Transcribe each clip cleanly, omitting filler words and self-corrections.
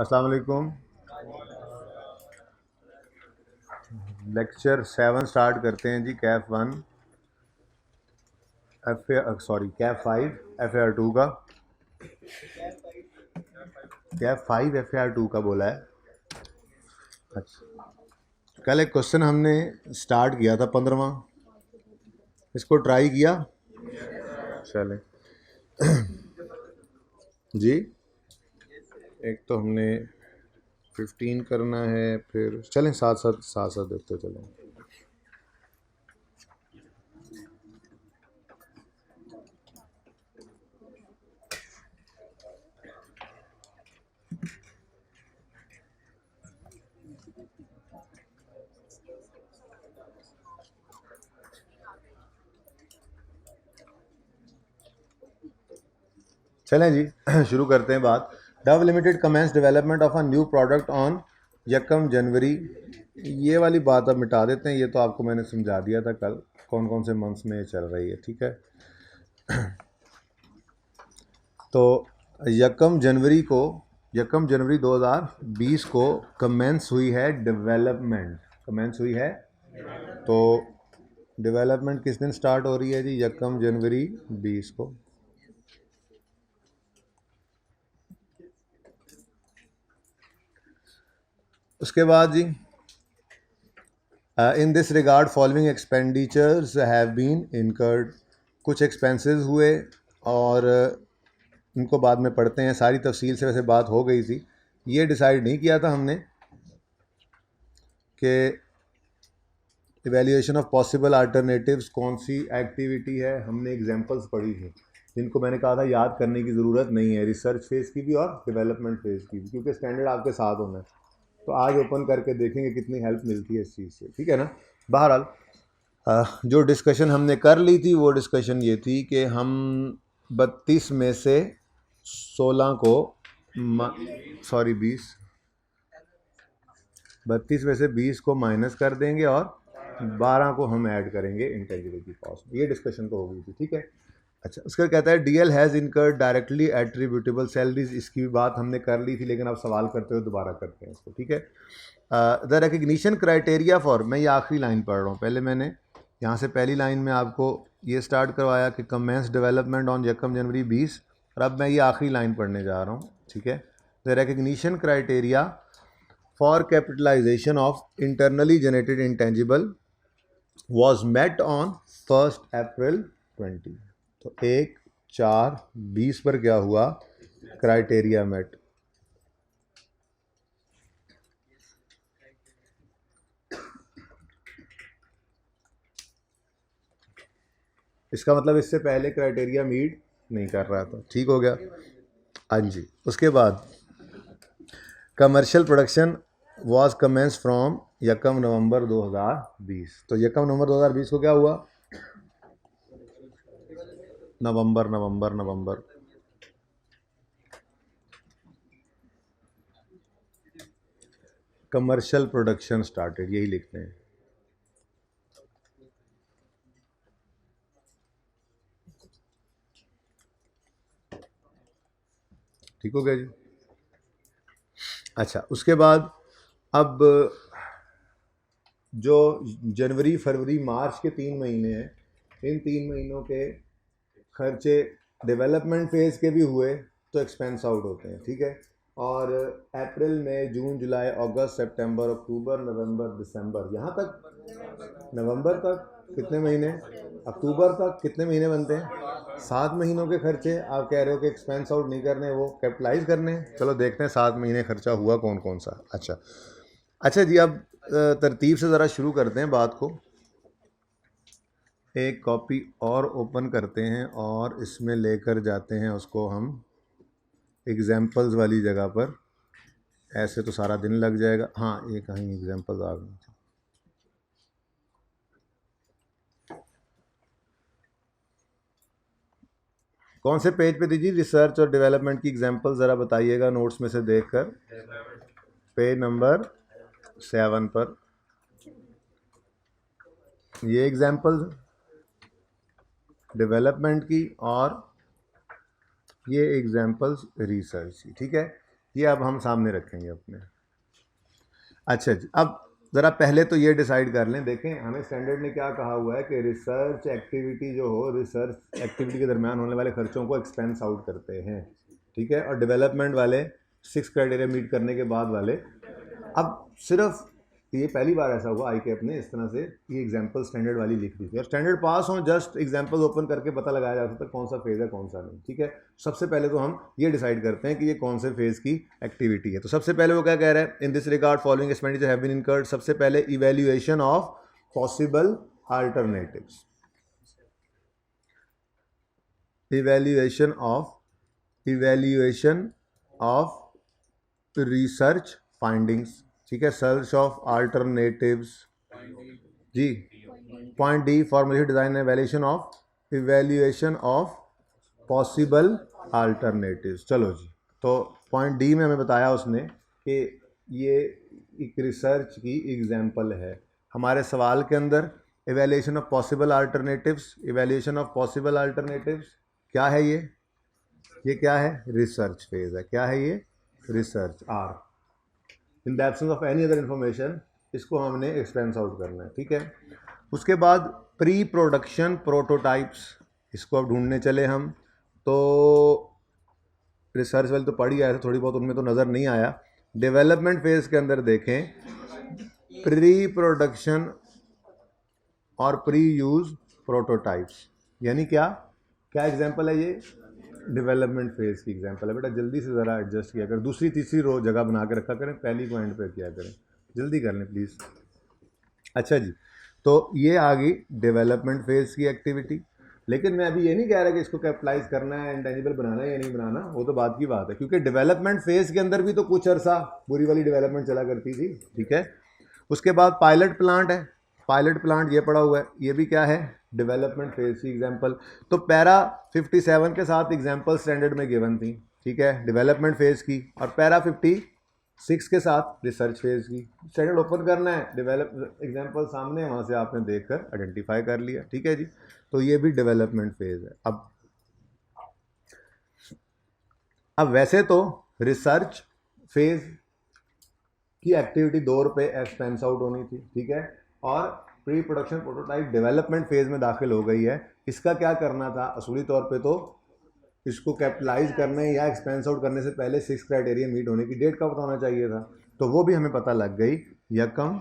अस्सलाम वालेकुम। Lecture 7 start करते हैं जी। कैफ 1 कैफ 5 FAR 2 का, कैफ 5 FAR 2 का बोला है। अच्छा, कल एक क्वेश्चन हमने स्टार्ट किया था 15वां, इसको ट्राई किया। चले जी, एक तो हमने 15 करना है, फिर चलें साथ साथ देखते चलें। चलें जी शुरू करते हैं बात। Dove limited commence development of a new product on 1 January. ये वाली बात अब मिटा देते हैं, ये तो आपको मैंने समझा दिया था कल कौन कौन से मंथ्स में चल रही है, ठीक है। तो 1 जनवरी 2020 को कमेंस हुई है डेवलपमेंट, तो डेवलपमेंट किस दिन स्टार्ट हो रही है जी? 1 जनवरी 20 को। उसके बाद g in this regard following expenditures have been incurred. कुछ एक्सपेंसेस हुए और इनको बाद में पढ़ते हैं, सारी तफसील से वैसे बात हो गई थी। ये डिसाइड नहीं किया था हमने कि इवेल्यूएशन ऑफ पॉसिबल अल्टरनेटिव्स कौन सी एक्टिविटी है। हमने एग्जांपल्स पढ़ी थी जिनको मैंने कहा था याद करने की ज़रूरत नहीं है, रिसर्च फेज़ की भी और डेवलपमेंट फेज़ की भी, क्योंकि स्टैंडर्ड आपके साथ होना है। तो आज ओपन करके देखेंगे कितनी हेल्प मिलती है इस चीज़ से, ठीक है ना। बहरहाल जो डिस्कशन हमने कर ली थी वो डिस्कशन ये थी कि हम 32 में से 16 को 32 में से 20 को माइनस कर देंगे और 12 को हम ऐड करेंगे इंटेंजिबल कॉस्ट। ये डिस्कशन तो हो गई थी, ठीक है। अच्छा, उसका कहता है DL has incurred directly attributable salaries. इसकी भी बात हमने कर ली थी, लेकिन अब सवाल करते हुए दोबारा करते हैं इसको, ठीक है। द रिकग्निशन क्राइटेरिया फॉर, मैं ये आखिरी लाइन पढ़ रहा हूँ, पहले मैंने यहाँ से पहली लाइन में आपको ये स्टार्ट करवाया कि कमेंस डेवलपमेंट ऑन 1 जनवरी 20, और अब मैं ये आखिरी लाइन पढ़ने जा रहा हूँ, ठीक है। The recognition criteria for capitalisation of internally generated intangible was met on 1 April 20। तो 1/4/20 पर क्या हुआ? Criteria met. इसका मतलब इससे पहले क्राइटेरिया मीट नहीं कर रहा था, ठीक हो गया। हाँ जी, उसके बाद commercial production was commence from 1 November 2020। तो 1 नवंबर 2020 को क्या हुआ? नवंबर कमर्शियल प्रोडक्शन स्टार्टेड, यही लिखते हैं। ठीक हो गया जी। अच्छा, उसके बाद अब जो जनवरी फरवरी मार्च के 3 महीने हैं, इन 3 महीनों के खर्चे डेवलपमेंट फेज़ के भी हुए तो एक्सपेंस आउट होते हैं, ठीक है। और अप्रैल मई जून जुलाई अगस्त सितंबर अक्टूबर नवंबर दिसंबर, यहाँ तक नवंबर तक कितने महीने, अक्टूबर तक कितने महीने बनते हैं? 7 महीनों के खर्चे आप कह रहे हो कि एक्सपेंस आउट नहीं करने, वो कैपिटलाइज करने हैं। चलो देखते हैं 7 महीने खर्चा हुआ कौन कौन सा। अच्छा जी, अब तरतीब से ज़रा शुरू करते हैं बात को। एक कॉपी और ओपन करते हैं और इसमें लेकर जाते हैं उसको हम एग्जाम्पल्स वाली जगह पर। ऐसे तो सारा दिन लग जाएगा। हाँ, ये कहीं एग्जाम्पल्स आ गए। कौन से पेज पे दीजिए? रिसर्च और डेवलपमेंट की एग्जाम्पल ज़रा बताइएगा नोट्स में से देखकर। पेज नंबर 7 पर ये एग्जाम्पल डेवलपमेंट की और ये एग्जाम्पल्स रिसर्च की, ठीक है। ये अब हम सामने रखेंगे अपने। अच्छा जी, अब ज़रा पहले तो ये डिसाइड कर लें, देखें हमें स्टैंडर्ड ने क्या कहा हुआ है कि रिसर्च एक्टिविटी जो हो, रिसर्च एक्टिविटी के दरमियान होने वाले खर्चों को एक्सपेंस आउट करते हैं, ठीक है, और डेवलपमेंट वाले 6 क्राइटेरिया मीट करने के बाद वाले। अब सिर्फ ये पहली बार ऐसा हुआ आई कैप ने इस तरह से ये एग्जांपल स्टैंडर्ड वाली लिख दी थी, और स्टैंडर्ड पास हो जस्ट एग्जांपल ओपन करके पता लगाया जा सकता है कौन सा फेज़ है कौन सा नहीं, ठीक है। सबसे पहले तो हम ये डिसाइड करते हैं कि ये कौन से फेज़ की एक्टिविटी है। तो सबसे पहले वो क्या कह रहा है, in this regard following expenditure have been incurred. सबसे पहले evaluation of possible alternatives, evaluation of research findings, ठीक है, सर्च ऑफ अल्टरनेटिव्स जी। Point D, formulation design and evaluation of possible alternatives. चलो जी, तो पॉइंट डी में हमें बताया उसने कि ये एक रिसर्च की एग्जांपल है। हमारे सवाल के अंदर evaluation of possible alternatives, evaluation of possible alternatives क्या है ये क्या है, रिसर्च फेज है। क्या है ये, research R. In the absence of any other information, इसको हमने एक्सपेंस आउट करना है, ठीक है। उसके बाद प्री प्रोडक्शन प्रोटोटाइप्स, इसको अब ढूंढने चले हम। तो रिसर्च वाले तो पढ़ ही आए थे, थोड़ी बहुत उनमें तो नज़र नहीं आया। डेवलपमेंट फेज के अंदर देखें प्री प्रोडक्शन और प्री यूज प्रोटोटाइप्स, यानी क्या क्या एग्जांपल है ये, डेवलपमेंट फेज की एग्जांपल है। बेटा जल्दी से ज़रा एडजस्ट किया करें, दूसरी तीसरी रो जगह बना के रखा करें, पहली पॉइंट पे किया करें, जल्दी कर लें प्लीज़। अच्छा जी, तो ये आ गई डेवलपमेंट फेज की एक्टिविटी। लेकिन मैं अभी ये नहीं कह रहा कि इसको कैपिटलाइज करना है, इंटेंजिबल बनाना है या नहीं बनाना, वो तो बात की बात है, क्योंकि डेवलपमेंट फेज के अंदर भी तो कुछ अरसा बुरी वाली डेवलपमेंट चला करती थी, ठीक है। उसके बाद पायलट प्लांट है, पायलट प्लांट ये पड़ा हुआ है, ये भी क्या है, डेवलपमेंट फेज की एग्जांपल। तो पैरा 57 के साथ एग्जांपल स्टैंडर्ड में गिवन थी, ठीक है, डेवलपमेंट फेज की, और पैरा 56 के साथ रिसर्च फेज की। स्टैंडर्ड ओपन करना है, डेवलप एग्जांपल सामने है, वहाँ से आपने देखकर आइडेंटिफाई कर लिया, ठीक है जी। तो ये भी डेवलपमेंट फेज है। अब वैसे तो रिसर्च फेज की एक्टिविटी 2 रुपये एक्सपेंस आउट होनी थी, ठीक है, और pre production prototype development phase में दाखिल हो गई है। इसका क्या करना था, असूली तौर पे तो इसको कैपिटलाइज करने या एक्सपेंस आउट करने से पहले 6 क्राइटेरिया मीट होने की डेट का पता होना चाहिए था, तो वो भी हमें पता लग गई, 1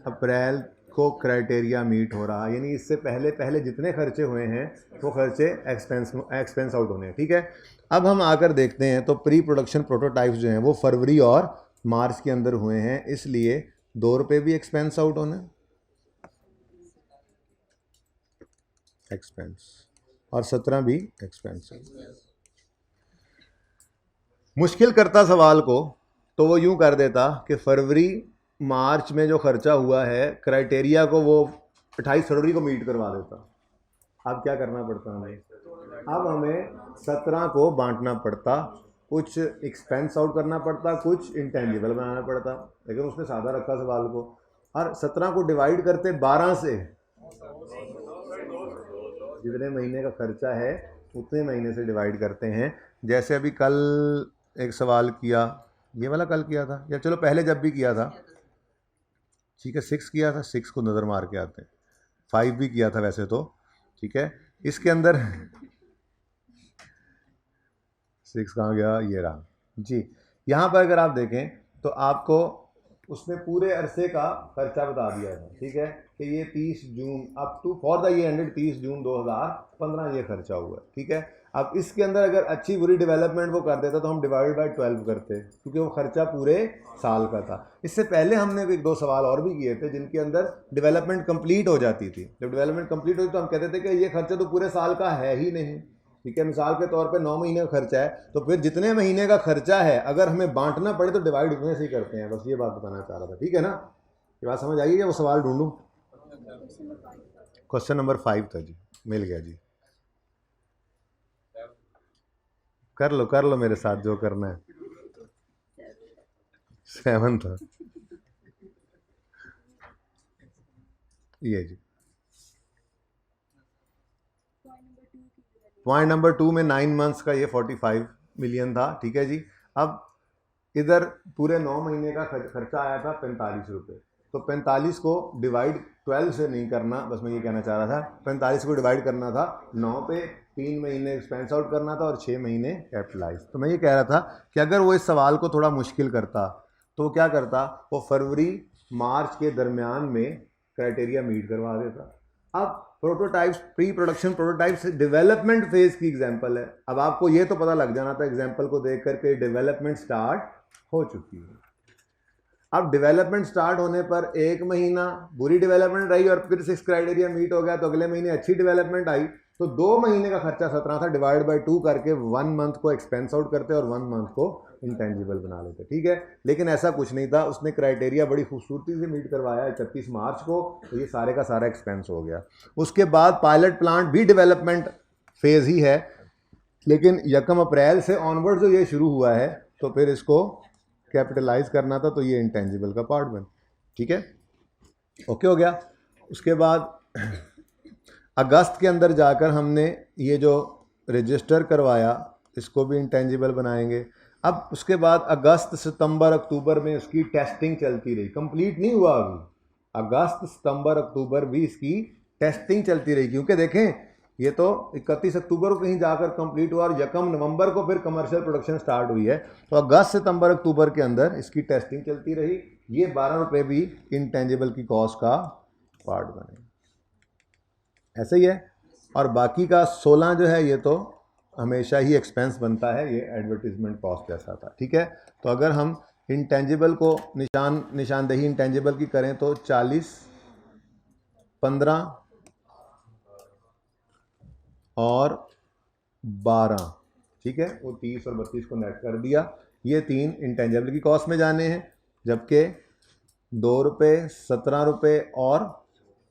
अप्रैल को क्राइटेरिया मीट हो रहा, यानी इससे पहले पहले जितने खर्चे हुए हैं वो खर्चे एक्सपेंस आउट होने हैं, ठीक है। अब हम आकर देखते हैं, तो प्री प्रोडक्शन प्रोटोटाइप्स जो हैं वो फरवरी और मार्च के अंदर हुए हैं, इसलिए 2 रुपये भी एक्सपेंस आउट होने, एक्सपेंस, और 17 भी एक्सपेंस। मुश्किल करता सवाल को तो वो यूं कर देता कि फरवरी मार्च में जो खर्चा हुआ है क्राइटेरिया को वो 28 फरवरी को मीट करवा देता। अब क्या करना पड़ता हमें, अब हमें 17 को बांटना पड़ता, कुछ एक्सपेंस आउट करना पड़ता, कुछ इंटेंजिबल बनाना पड़ता, लेकिन उसने सादा रखा सवाल को, और 17 को डिवाइड करते 12 से, जितने महीने का खर्चा है उतने महीने से डिवाइड करते हैं। जैसे अभी कल एक सवाल किया, ये वाला कल किया था, या चलो पहले जब भी किया था, ठीक है, 6 किया था, 6 को नज़र मार के आते हैं, 5 भी किया था वैसे तो, ठीक है। इसके अंदर 6 कहाँ गया, ये रहा जी। यहाँ पर अगर आप देखें तो आपको उसने पूरे अरसे का खर्चा बता दिया था, ठीक है, कि ये 30 June up to for the year ended 30 June 2015 ये खर्चा हुआ है, ठीक है। अब इसके अंदर अगर अच्छी बुरी डेवलपमेंट वो कर देता तो हम डिवाइड बाय 12 करते, क्योंकि वो खर्चा पूरे साल का था। इससे पहले हमने भी 2 सवाल और भी किए थे जिनके अंदर डेवलपमेंट कंप्लीट हो जाती थी। जब डेवलपमेंट कंप्लीट होती तो हम कहते थे कि ये खर्चा तो पूरे साल का है ही नहीं, ठीक है। मिसाल के तौर पे 9 महीने का खर्चा है, तो फिर जितने महीने का खर्चा है अगर हमें बांटना पड़े तो डिवाइड उतने से ही करते हैं, बस ये बात बताना चाह रहा था, ठीक है ना। ये बात समझ आई है, वो सवाल ढूंढूं। क्वेश्चन नंबर 5 था जी, मिल गया जी, कर लो मेरे साथ जो करना है। 7 था ये जी। पॉइंट नंबर 2 में 9 मंथ्स का ये 45 मिलियन था, ठीक है जी। अब इधर पूरे 9 महीने का खर्चा आया था 45 रुपये, तो 45 को डिवाइड 12 से नहीं करना, बस मैं ये कहना चाह रहा था 45 को डिवाइड करना था 9 पे, 3 महीने एक्सपेंस आउट करना था और 6 महीने कैपिटलाइज। तो मैं ये कह रहा था कि अगर वो इस सवाल को थोड़ा मुश्किल करता तो वो क्या करता, वो फरवरी मार्च के दरमियान में क्राइटेरिया मीट करवा देता। अब prototypes, pre production prototypes development phase की एग्जांपल है। अब आपको ये तो पता लग जाना था एग्जांपल को देख करके डेवलपमेंट स्टार्ट हो चुकी है। अब डेवलपमेंट स्टार्ट होने पर 1 महीना बुरी डेवलपमेंट रही और फिर 6 क्राइटेरिया मीट हो गया, तो अगले महीने अच्छी डेवलपमेंट आई, तो 2 महीने का खर्चा 17 था, डिवाइड बाय 2 करके 1 मंथ को एक्सपेंस आउट करते और 1 मंथ को इंटेंजिबल बना लेते। ठीक है, लेकिन ऐसा कुछ नहीं था, उसने क्राइटेरिया बड़ी खूबसूरती से मीट करवाया 31 मार्च को, तो ये सारे का सारा एक्सपेंस हो गया। उसके बाद पायलट प्लांट भी डेवलपमेंट फेज ही है, लेकिन 1 अप्रैल से ऑनवर्ड जो ये शुरू हुआ है, तो फिर इसको कैपिटलाइज करना था, तो ये इंटेंजिबल का पार्ट बन। ठीक है, ओके हो गया। उसके बाद अगस्त के अंदर जाकर हमने ये जो रजिस्टर करवाया इसको भी इंटेंजिबल बनाएंगे। अब उसके बाद अगस्त सितंबर अक्टूबर में उसकी टेस्टिंग चलती रही, कंप्लीट नहीं हुआ अभी, अगस्त सितंबर अक्टूबर भी इसकी टेस्टिंग चलती रही, क्योंकि देखें ये तो 31 अक्टूबर को कहीं जाकर कंप्लीट हुआ और 1 नवंबर को फिर कमर्शियल प्रोडक्शन स्टार्ट हुई है, तो अगस्त सितंबर अक्टूबर के अंदर इसकी टेस्टिंग चलती रही। ये 12 रुपये भी इंटेंजिबल की कॉस्ट का पार्ट बने, ऐसे ही है। और बाकी का 16 जो है ये तो हमेशा ही एक्सपेंस बनता है, ये एडवर्टीजमेंट कॉस्ट जैसा था। ठीक है, तो अगर हम इंटेंजिबल को निशानदेही इंटेंजिबल की करें तो 40, 15 और 12, ठीक है, वो 30 और 32 को नेट कर दिया। ये 3 इंटेंजिबल की कॉस्ट में जाने हैं, जबकि 2 रुपये, 17 रुपये और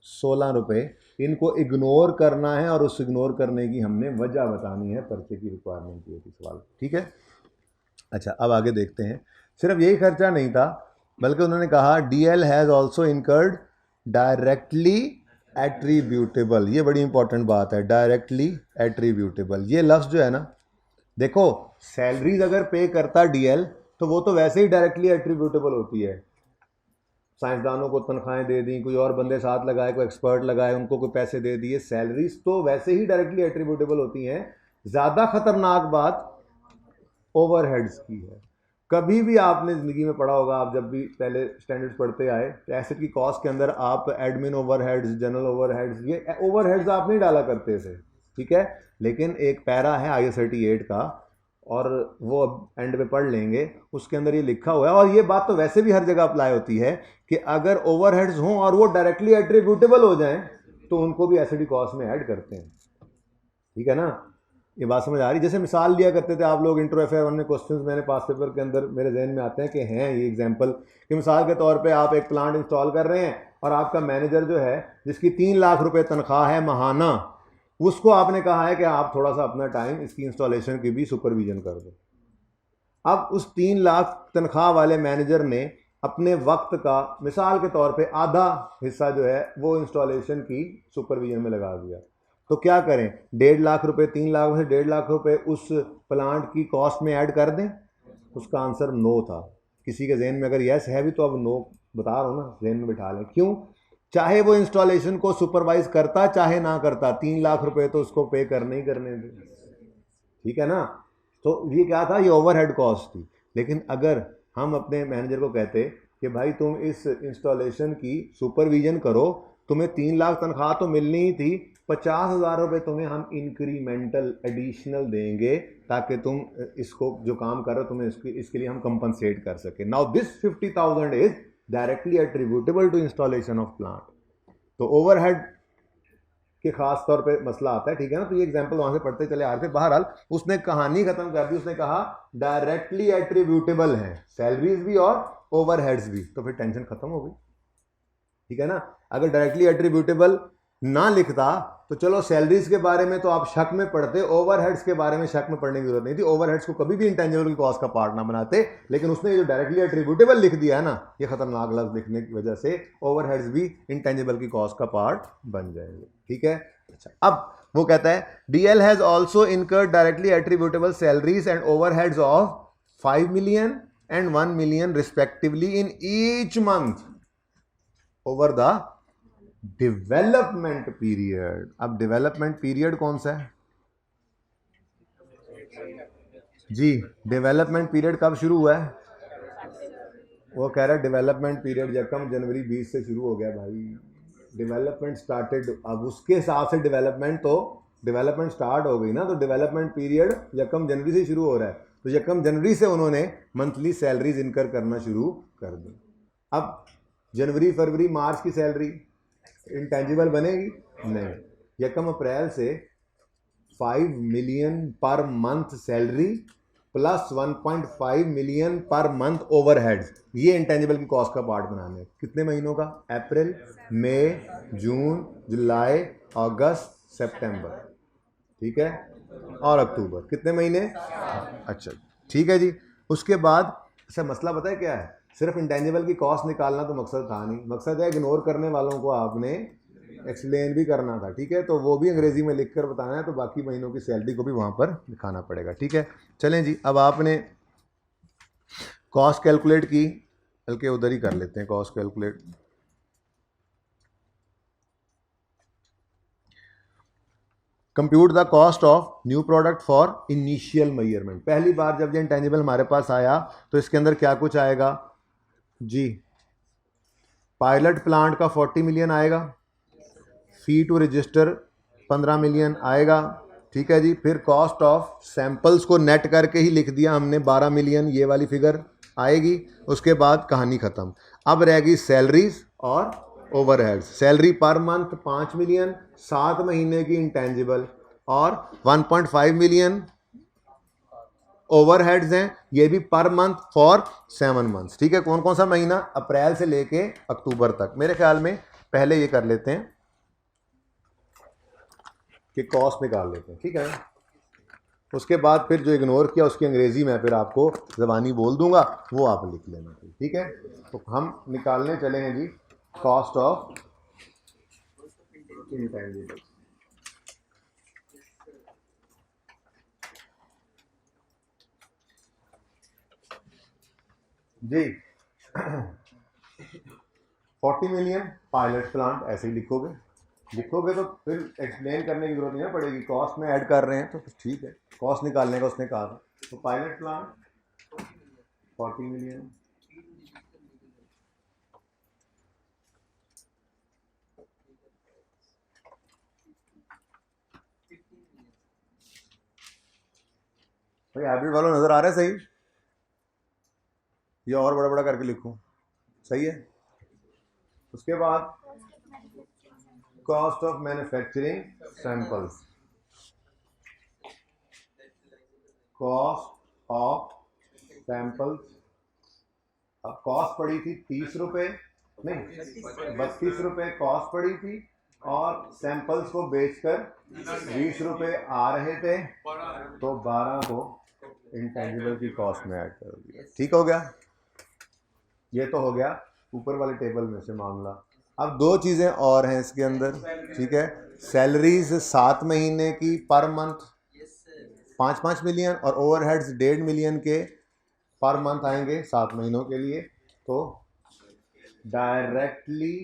16 रुपये इनको इग्नोर करना है, और उस इग्नोर करने की हमने वजह बतानी है, पर्चे की रिक्वायरमेंट की थी सवाल। ठीक है, अच्छा अब आगे देखते हैं। सिर्फ यही खर्चा नहीं था, बल्कि उन्होंने कहा DL has also incurred directly attributable. ये बड़ी इंपॉर्टेंट बात है, डायरेक्टली एट्रीब्यूटेबल। ये लफ्ज़ जो है ना, देखो सैलरीज अगर पे करता DL तो वो तो वैसे ही डायरेक्टली एट्रीब्यूटेबल होती है, साइंसदानों को तनख्वाहें दे दी, कोई और बंदे साथ लगाए, कोई एक्सपर्ट लगाए, उनको कोई पैसे दे दिए, सैलरीज तो वैसे ही डायरेक्टली एट्रीब्यूटेबल होती हैं। ज़्यादा खतरनाक बात ओवरहेड्स की है। कभी भी आपने ज़िंदगी में पढ़ा होगा, आप जब भी पहले स्टैंडर्ड्स पढ़ते आए, एसेट की कॉस्ट के अंदर आप एडमिन ओवरहेड्स, जनरल ओवरहेड्स, ये ओवरहेड्स आप नहीं डाला करते थे। ठीक है, लेकिन एक पैरा है IS 38 का, और वो अब एंड पे पढ़ लेंगे, उसके अंदर ये लिखा हुआ है, और ये बात तो वैसे भी हर जगह अप्लाई होती है कि अगर ओवरहेड्स हों और वो डायरेक्टली एट्रीब्यूटेबल हो जाएं तो उनको भी एसिड कॉस्ट में ऐड करते हैं। ठीक है ना, ये बात समझ आ रही। जैसे मिसाल लिया करते थे आप लोग इंट्रो FR1 में, क्वेश्चंस मैंने पास पेपर के अंदर मेरे जहन में आते हैं कि हैं ये एग्जांपल, कि मिसाल के तौर पे आप एक प्लांट इंस्टॉल कर रहे हैं और आपका मैनेजर जो है जिसकी 3 लाख रुपए तनख्वाह है महाना, उसको आपने कहा है कि आप थोड़ा सा अपना टाइम इसकी इंस्टॉलेशन की भी सुपरविजन कर दो। अब उस 3 लाख तनख्वाह वाले मैनेजर ने अपने वक्त का मिसाल के तौर पे आधा हिस्सा जो है वो इंस्टॉलेशन की सुपरविजन में लगा दिया, तो क्या करें, 1.5 लाख रुपए, 3 लाख में से 1.5 लाख रुपए उस प्लांट की कॉस्ट में ऐड कर दें? उसका आंसर नो था। किसी के जहन में अगर यस है भी तो अब नो बता रहा हूँ ना, जहन में बिठा लें। क्यों? चाहे वो इंस्टॉलेशन को सुपरवाइज करता चाहे ना करता, 3 लाख रुपए तो उसको पे करने ही करने थे। ठीक है ना, तो ये क्या था, ये ओवरहेड कॉस्ट थी। लेकिन अगर हम अपने मैनेजर को कहते कि भाई तुम इस इंस्टॉलेशन की सुपरविजन करो, तुम्हें 3 लाख तनख्वाह तो मिलनी ही थी, 50,000 रुपये तुम्हें हम इंक्रीमेंटल एडिशनल देंगे ताकि तुम इसको जो काम कर रहे हो तुम्हें इसके लिए हम कंपनसेट कर सके। Now this 50,000 is directly attributable to installation of plant. तो ओवरहेड के खास तौर पे मसला आता है। ठीक है ना, तो ये एग्जांपल वहां से पढ़ते चले आ रहे थे। बहरहाल उसने कहानी खत्म कर दी, उसने कहा डायरेक्टली एट्रीब्यूटेबल है सैलरीज भी और ओवरहेड्स भी, तो फिर टेंशन खत्म हो गई। ठीक है ना, अगर डायरेक्टली एट्रीब्यूटेबल ना लिखता तो चलो सैलरीज के बारे में तो आप शक में पढ़ते, ओवरहेड्स के बारे में शक में पढ़ने की जरूरत नहीं थी, ओवरहेड्स को कभी भी इंटेंजिबल की कॉस्ट का पार्ट ना बनाते। लेकिन उसने जो डायरेक्टली एट्रीब्यूटेबल लिख दिया है ना, ये खतरनाक लफ्ज लिखने की वजह से ओवरहेड्स भी इंटेंजिबल की कॉस्ट का पार्ट बन जाएंगे। ठीक है, अच्छा अब वो कहता है DL has also incurred directly attributable salaries and overheads of 5 million and 1 million respectively in each month over the development period. अब डेवलपमेंट पीरियड कौन सा है जी? डेवलपमेंट पीरियड कब शुरू हुआ है? वो कह रहा है डेवलपमेंट पीरियड यकम जनवरी 20 से शुरू हो गया भाई। डेवलपमेंट स्टार्टेड, अब उसके हिसाब से डेवलपमेंट स्टार्ट हो गई ना, तो डेवलपमेंट पीरियड यकम जनवरी से शुरू हो रहा है। तो यकम जनवरी से उन्होंने मंथली सैलरीज इनकर करना शुरू कर दी। अब जनवरी फरवरी मार्च की सैलरी इंटेंजिबल बनेगी नहीं। यकम अप्रैल से 5 million per month salary plus 1.5 million per month overheads, ये इंटेंजिबल की कॉस्ट का पार्ट बनाने। कितने महीनों का? अप्रैल, मई, जून, जुलाई, अगस्त, सितंबर, ठीक है, और अक्टूबर। कितने महीने? अच्छा ठीक है जी। उसके बाद अच्छा मसला पता है क्या है? सिर्फ इंटेंजिबल की कॉस्ट निकालना तो मकसद था नहीं, मकसद है इग्नोर करने वालों को आपने एक्सप्लेन भी करना था, ठीक है। तो वो भी अंग्रेजी में लिख कर बताना है, तो बाकी महीनों की सैलरी को भी वहाँ पर लिखाना पड़ेगा, ठीक है। चलें जी, अब आपने कॉस्ट कैलकुलेट की, बल्कि उधर ही कर लेते हैं cost calculate. Compute the cost of new product for initial measurement. पहली बार जब ये इंटेंजिबल हमारे पास आया तो इसके अंदर क्या कुछ आएगा जी? पायलट प्लांट का 40 मिलियन आएगा, फी टू रजिस्टर 15 मिलियन आएगा, ठीक है जी। फिर कॉस्ट ऑफ सैंपल्स को नेट करके ही लिख दिया हमने 12 मिलियन, ये वाली फिगर आएगी। उसके बाद कहानी ख़त्म। अब रहेगी सैलरीज और overheads. Salary per month 5 million, 7 महीने की इंटेंजिबल, और 1.5 मिलियन ओवरहेड्स हैं, ये भी पर मंथ फॉर 7 मंथ्स, ठीक है। कौन कौन सा महीना? अप्रैल से लेके अक्टूबर तक। मेरे ख्याल में पहले ये कर लेते हैं कि कॉस्ट निकाल लेते हैं, ठीक है। उसके बाद फिर जो इग्नोर किया उसकी अंग्रेजी में फिर आपको ज़बानी बोल दूंगा, वो आप लिख लेना, ठीक है। तो हम निकालने चले हैं g cost of intangible. G 40 million pilot plant, ऐसे ही लिखोगे तो फिर एक्सप्लेन करने की जरूरत नहीं ना पड़ेगी। कॉस्ट में ऐड कर रहे हैं तो ठीक है, कॉस्ट निकालने का उसने कहा था। तो पायलट प्लांट 40 मिलियन, भाई हाइब्रिड वालों नजर आ रहा है सही? ये और बड़ा बड़ा करके लिखूं, सही है। उसके बाद cost of manufacturing samples, cost of samples. अब कॉस्ट पड़ी थी 30 रुपये, नहीं 32 रुपये कॉस्ट पड़ी थी, और सैंपल्स को बेचकर 20 रुपये आ रहे थे, तो 12 को इंटेंजिबल की कॉस्ट में ऐड कर दिया, ठीक हो गया। ये तो हो गया ऊपर वाले टेबल में से मामला। अब दो चीज़ें और हैं इसके अंदर, ठीक है। सैलरीज 7 महीने की पर मंथ 5-5 मिलियन, और ओवरहेड्स 1.5 मिलियन के पर मंथ आएंगे 7 महीनों के लिए। तो डायरेक्टली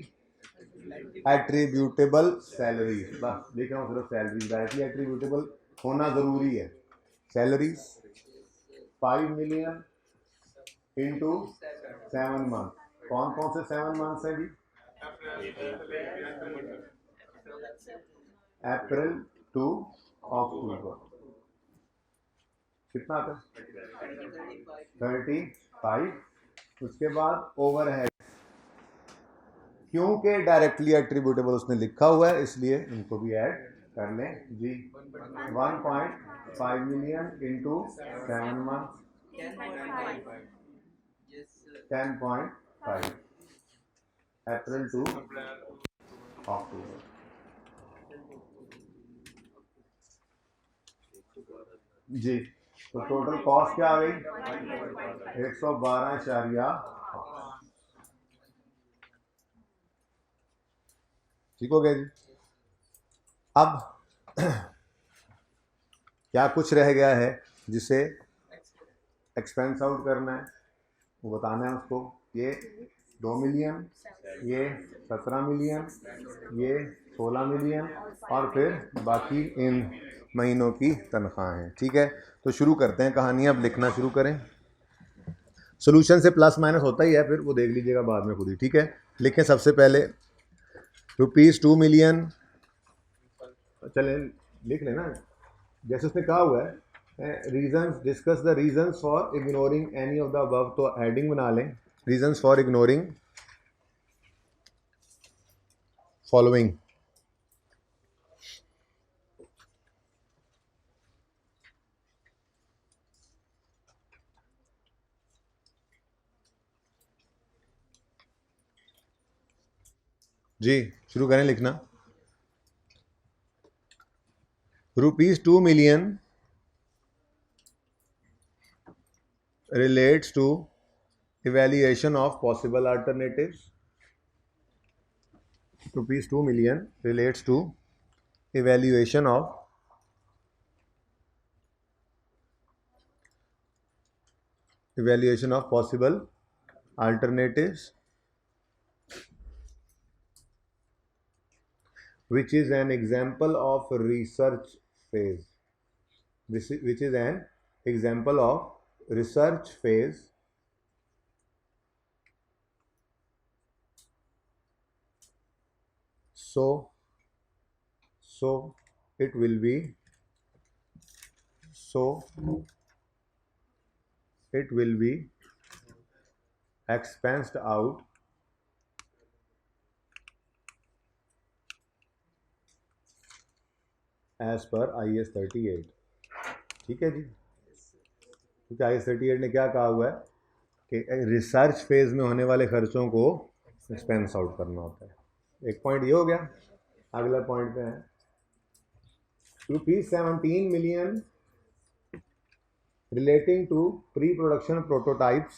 एट्रीब्यूटेबल सैलरी, बस लिख रहा हूँ सिर्फ सैलरी, डायरेक्टली एट्रीब्यूटेबल होना ज़रूरी है। Salaries 5 million into 7 month. कौन कौन से 7 मंथ्स हैं जी? अप्रैल टू अक्टूबर। कितना आता है? 35। उसके बाद ओवरहेड, क्योंकि डायरेक्टली एट्रीब्यूटेबल उसने लिखा हुआ है इसलिए इनको भी ऐड कर लें जी। 1.5 million into 7 month 10.5, April to October. जी तो टोटल कॉस्ट क्या आ गई? 112.8। ठीक हो गया जी। अब क्या कुछ रह गया है जिसे एक्सपेंस आउट करना है? वो बताना है उसको। ये 2 मिलियन, ये 17 मिलियन, ये 16 मिलियन और फिर बाकी इन महीनों की तनख्वाह हैं। ठीक है, तो शुरू करते हैं कहानी। अब लिखना शुरू करें। सोल्यूशन से प्लस माइनस होता ही है, फिर वो देख लीजिएगा बाद में खुद ही। ठीक है, लिखें सबसे पहले ₹2 मिलियन। चलें लिख लेना जैसे उसने कहा हुआ है। Reasons, discuss the reasons for ignoring any of the above, तो हेडिंग बना लें रीजंस फॉर इग्नोरिंग फॉलोइंग। जी शुरू करें लिखना। ₹2 million relates to evaluation of possible alternatives. ₹2 million relates to evaluation of possible alternatives, which is an example of research phase. Which is an example of research phase so it will be expensed out as per IS 38। ठीक है जी, क्योंकि IS 38 ने क्या कहा हुआ है कि research phase में होने वाले खर्चों को एक्सपेंस आउट करना होता है। एक पॉइंट ये हो गया। अगला पॉइंट पे है ₹17 million relating to pre-production prototypes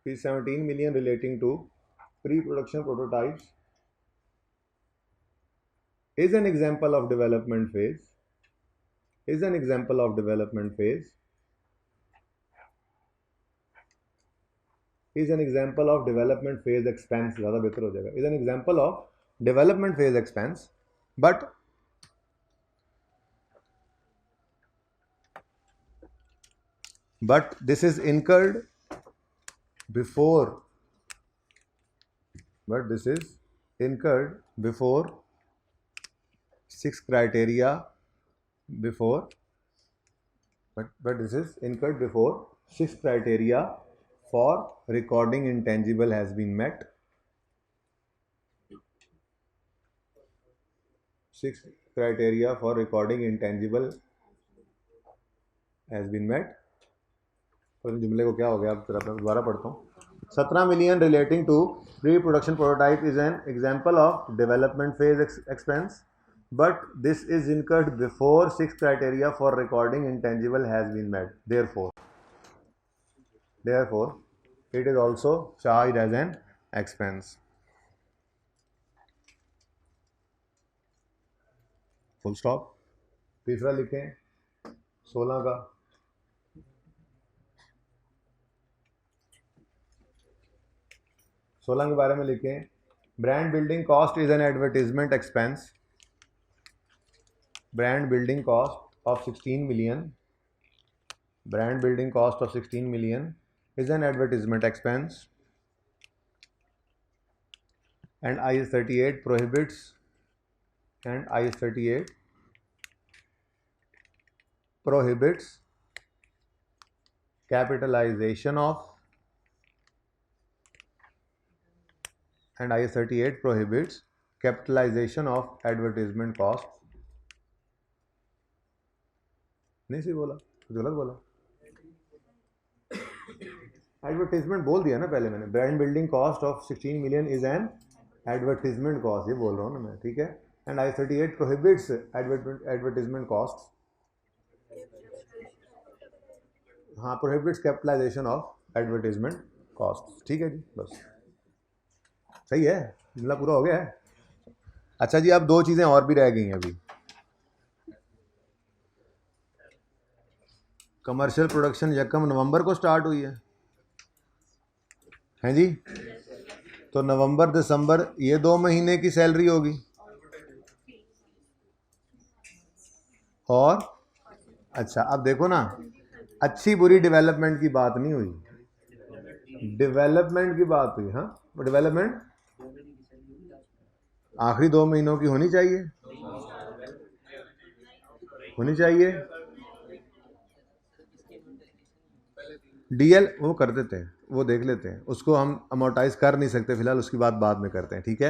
₹17 million relating to pre-production prototypes is an example of development phase expense, ज़्यादा बेहतर हो जाएगा, is an example of development phase expense, but this is incurred before 6 criteria for recording intangible has been met. 6 criteria for recording intangible has been met. तो जुमले को क्या हो गया, अब दोबारा पढ़ता हूँ। 17 million relating to pre-production prototype is an example of development phase expense, but this is incurred before 6 criteria for recording intangible has been met. Therefore it is also charged as an expense. Full stop. तीसरा लिखें 16 का। के बारे में लिखें brand building cost is an advertisement expense. Brand building cost of 16 million is an advertisement expense, and IS 38 prohibits capitalization of advertisement costs। नहीं सही बोला, गलत बोला, एडवर्टीजमेंट बोल दिया ना पहले मैंने। Brand building cost of 16 million is an advertisement cost, ये बोल रहा हूँ ना मैं, ठीक है। And IS 38 prohibits advertisement cost, हाँ, prohibits capitalization of advertisement cost. ठीक है जी, बस सही है, जुमला पूरा हो गया है। अच्छा जी, अब 2 चीज़ें और भी रह गई हैं अभी। कमर्शियल प्रोडक्शन यकम नवंबर को स्टार्ट हुई है, हैं जी? तो नवंबर दिसंबर ये 2 महीने की सैलरी होगी, और अच्छा अब देखो ना, अच्छी बुरी डेवलपमेंट की बात नहीं हुई, डेवलपमेंट की बात हुई। हाँ, डेवलपमेंट आखिरी 2 महीनों की होनी चाहिए, होनी चाहिए। डीएल वो कर देते हैं, वो देख लेते हैं, उसको हम अमोर्टाइज कर नहीं सकते फिलहाल, उसकी बात बाद में करते हैं, ठीक है।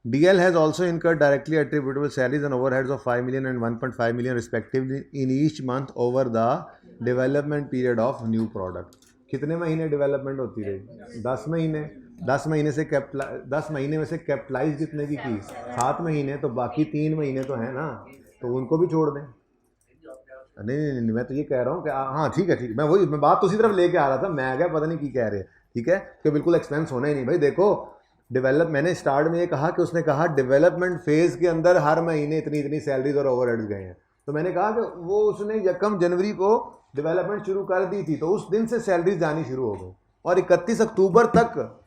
DL has also incurred directly attributable salaries and overheads of 5 million and 1.5 million respectively in each month over the development period of new product। कितने महीने डेवलपमेंट होती रही? 10 महीने। 10 महीने से 10 महीने में से कैपिटलाइज कितने की 7 महीने, तो बाकी 3 महीने तो हैं ना, तो उनको भी छोड़ दें। नहीं नहीं नहीं, मैं तो ये कह रहा हूँ कि हाँ ठीक है ठीक है, मैं बात तो उसी तरफ लेके आ रहा था, मैं आ गया पता नहीं की कह रहे हैं, ठीक है, कि बिल्कुल एक्सपेंस होना ही नहीं। भाई देखो, डेवलप मैंने स्टार्ट में ये कहा कि उसने कहा डेवलपमेंट फेज के अंदर हर महीने इतनी इतनी सैलरीज और ओवरहेड्स गए हैं, तो मैंने कहा कि वो उसने यकम जनवरी को डेवलपमेंट शुरू कर दी थी, तो उस दिन से सैलरीज जानी शुरू हो गई, और 31 अक्टूबर तक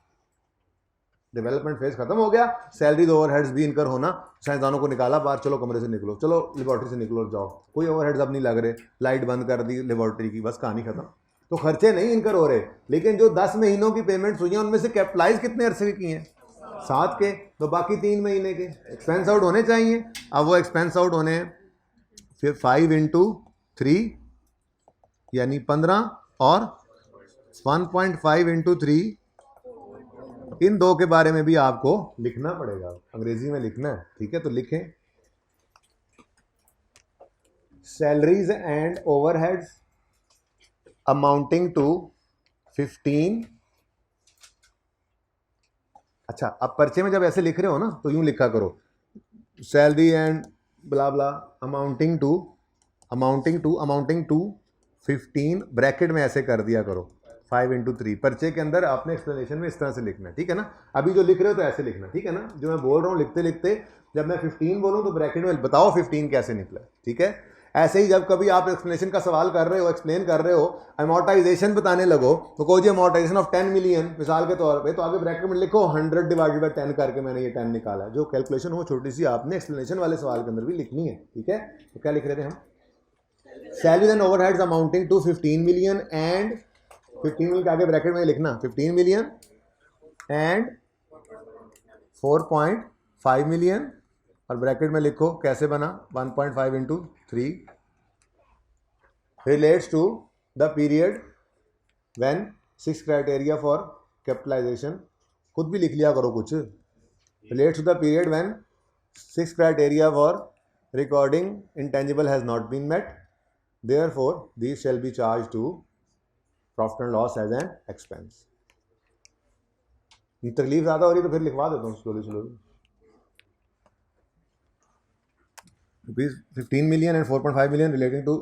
डेवलपमेंट फेज खत्म हो गया, सैलरीज ओवरहेड्स भी इनकर होना। साइंसदानों को निकाला बाहर, चलो कमरे से निकलो, चलो लेबॉर्ट्री से निकलो, जाओ, कोई ओवरहेड्स अब नहीं लग रहे, लाइट बंद कर दी लेबॉर्ट्री की, बस कहानी खत्म। तो खर्चे नहीं इनकर हो रहे, लेकिन जो 10 महीनों की पेमेंट्स हुई हैं उनमें से कैपिटलाइज कितने अरसे की हैं? 7 के, तो बाकी 3 महीने के एक्सपेंस आउट होने चाहिए। अब वो एक्सपेंस आउट होने हैं, फिर 5 इंटू 3 यानी 15, और 1.5 इंटू 3, इन दो के बारे में भी आपको लिखना पड़ेगा, अंग्रेजी में लिखना है, ठीक है, तो लिखें salaries and overheads amounting to 15। अच्छा, अब पर्चे में जब ऐसे लिख रहे हो ना तो यूं लिखा करो, salary and blah blah amounting to 15, bracket में ऐसे कर दिया करो 5 इंटू 3। पर्चे के अंदर आपने एक्सप्लेनेशन में इस तरह से लिखना है, ठीक है ना। अभी जो लिख रहे हो तो ऐसे लिखना, ठीक है ना। जो मैं बोल रहा हूँ लिखते लिखते जब मैं 15 बोलूँ तो ब्रैकेट में बताओ 15 कैसे निकला, ठीक है। ऐसे ही जब कभी आप एक्सप्लेनेशन का सवाल कर रहे हो, एक्सप्लेन कर रहे हो, अमोर्टाइजेशन बताने लगो, तो कहो जी अमोर्टाइजेशन ऑफ 10 मिलियन मिसाल के तौर पे, तो आगे ब्रैकेट में लिखो 100 डिवाइडेड बाय 10 करके मैंने ये 10 निकाला है। जो कैलकुलेशन हो छोटी सी आपने एक्सप्लेनेशन वाले सवाल के अंदर भी लिखनी है, ठीक है। तो क्या लिख रहे थे हम? Salaries and overheads amounting to 15 million and 15 million के आगे ब्रैकेट में लिखना 15 मिलियन एंड 4.5 मिलियन, और ब्रैकेट में लिखो कैसे बना 1.5 into 3 relates to the period when 6 criteria for capitalisation, खुद भी लिख लिया करो कुछ, relates to the period when 6 criteria for recording intangible has not been met, therefore these shall be charge to profit and loss as an expense. तकलीफ ज़्यादा हो रही तो फिर लिखवा देता हूँ slowly. 15 million and 4.5 million relating to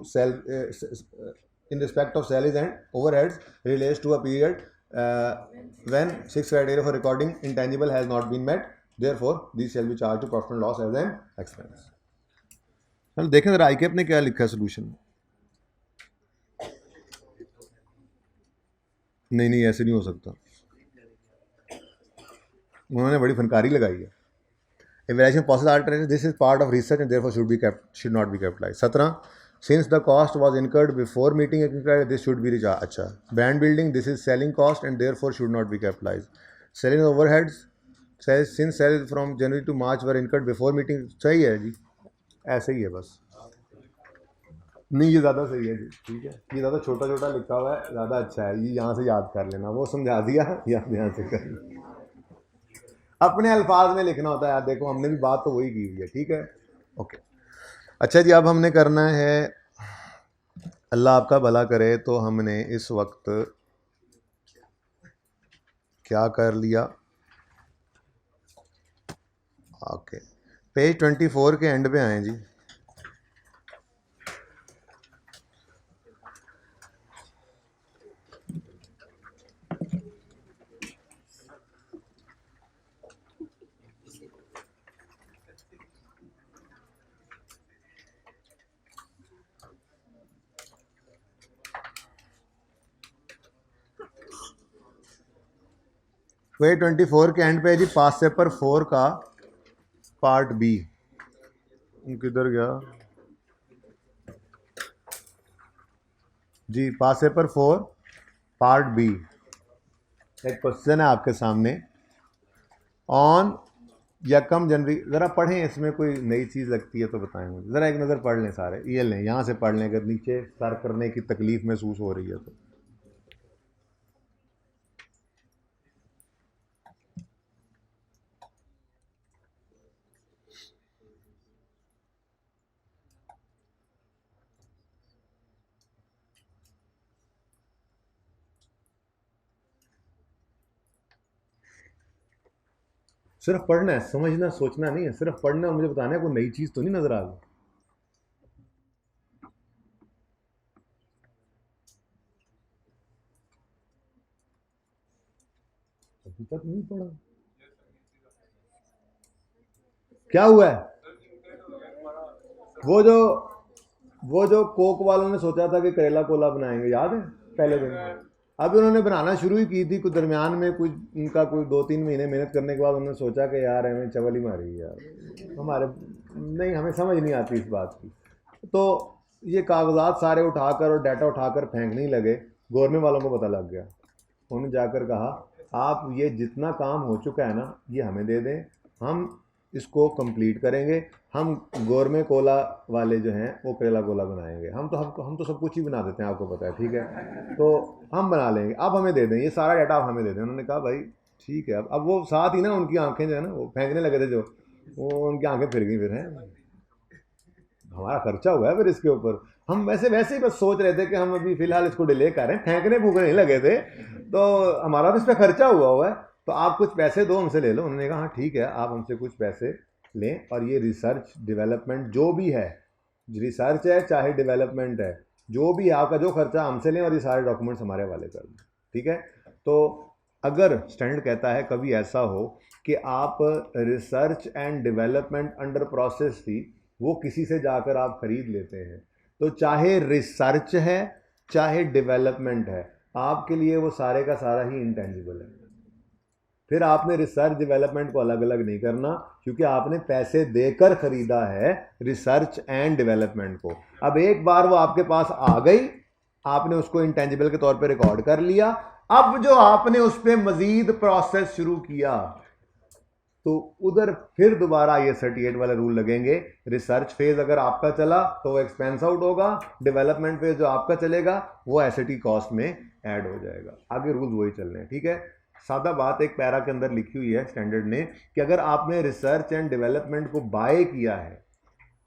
in respect of salaries and overheads relates to a period when 6 criteria for recording intangible has not been met, therefore these shall be charged to profit and loss as an expense। चलो देखें जरा आईकेप ने क्या लिखा है solution. नहीं ऐसे नहीं हो सकता, उन्होंने बड़ी फनकारी लगाई है। Evaluation process alternatives, this is part of research and therefore should not be capitalized। 17, since the cost was incurred before meeting a criteria, this should be recharged। अच्छा, brand building, this is selling cost and therefore should not be capitalized। Selling overheads says since sales from January to March were incurred before meeting, सही है जी, ऐसे ही है बस। नहीं ये ज़्यादा सही है जी, ठीक है, ये ज़्यादा छोटा छोटा लिखा हुआ है, ज़्यादा अच्छा है, ये यहाँ से याद कर लेना, वो समझा दिया, यहाँ से कर लेना, अपने अल्फाज में लिखना होता है यार। देखो हमने भी बात तो वही की हुई है, ठीक है, ओके। अच्छा जी, अब हमने करना है, अल्लाह आपका भला करे, तो हमने इस वक्त क्या कर लिया, ओके, पेज 24 के एंड पे आए जी। वही 24 के एंड पे जी पास पेपर 4 का पार्ट बी। किधर गया जी? पास पेपर 4 पार्ट बी, एक क्वेश्चन है आपके सामने ऑन यकम जनवरी। ज़रा पढ़ें, इसमें कोई नई चीज़ लगती है तो बताएं मुझे। ज़रा एक नज़र पढ़ लें सारे, ये लें यहाँ से पढ़ लें, अगर नीचे सर करने की तकलीफ़ महसूस हो रही है तो। सिर्फ पढ़ना है, समझना सोचना नहीं है, सिर्फ पढ़ना और मुझे बताना है, कोई नई चीज़ तो नहीं नज़र आ गई। अभी तक नहीं पढ़ा, क्या हुआ है? वो जो कोक वालों ने सोचा था कि करेला कोला बनाएंगे, याद है पहले दिन? अब उन्होंने बनाना शुरू ही की थी, कुछ दरमियान में कुछ उनका कोई 2-3 महीने मेहनत करने के बाद उन्होंने सोचा कि यार हमें चवल ही मारी यार, हमारे नहीं, हमें समझ नहीं आती इस बात की। तो ये कागजात सारे उठाकर और डाटा उठाकर फेंकने लगे। गवर्नमेंट वालों को पता लग गया, उन्होंने जाकर कहा आप ये जितना काम हो चुका है ना ये हमें दे दें, हम इसको कंप्लीट करेंगे, हम गोरमे कोला वाले जो हैं वो करेला कोला बनाएंगे। हम तो सब कुछ ही बना देते हैं, आपको पता है, ठीक है, तो हम बना लेंगे, आप हमें दे दें, ये सारा डाटा आप हमें दे दें। उन्होंने कहा भाई ठीक है। अब वो साथ ही ना उनकी आंखें जो है ना वो फेंकने लगे थे, जो वो उनकी आंखें फिर गई, फिर हैं हमारा खर्चा हुआ है फिर इसके ऊपर। हम वैसे ही बस सोच रहे थे कि हम अभी फिलहाल इसको डिले कर रहे हैं, फेंकने फूकने नहीं लगे थे, तो हमारा तो इस पर खर्चा हुआ है, तो आप कुछ पैसे दो हमसे ले लो। उन्होंने कहा हाँ ठीक है, आप हमसे कुछ पैसे लें और ये रिसर्च डेवलपमेंट जो भी है, रिसर्च है चाहे डेवलपमेंट है, जो भी आपका जो खर्चा हमसे लें और ये सारे डॉक्यूमेंट्स हमारे हवाले कर दें, ठीक है। तो अगर स्टैंडर्ड कहता है कभी ऐसा हो कि आप research and development under process थी वो किसी से जाकर आप खरीद लेते हैं, तो चाहे रिसर्च है चाहे डेवलपमेंट है, आपके लिए वो सारे का सारा ही इंटेंजिबल है। फिर आपने रिसर्च डेवलपमेंट को अलग अलग नहीं करना, क्योंकि आपने पैसे देकर खरीदा है रिसर्च एंड डेवलपमेंट को। अब एक बार वो आपके पास आ गई, आपने उसको इंटेंजिबल के तौर पे रिकॉर्ड कर लिया, अब जो आपने उस पर मजीद प्रोसेस शुरू किया तो उधर फिर दोबारा ये 38 वाले रूल लगेंगे। रिसर्च फेज अगर आपका चला तो वो एक्सपेंस आउट होगा, डेवलपमेंट फेज जो आपका चलेगा वो एसेटी कॉस्ट में ऐड हो जाएगा। आगे रूल वही चल रहे हैं, ठीक है। सादा बात एक पैरा के अंदर लिखी हुई है स्टैंडर्ड ने कि अगर आपने रिसर्च एंड डेवलपमेंट को बाय किया है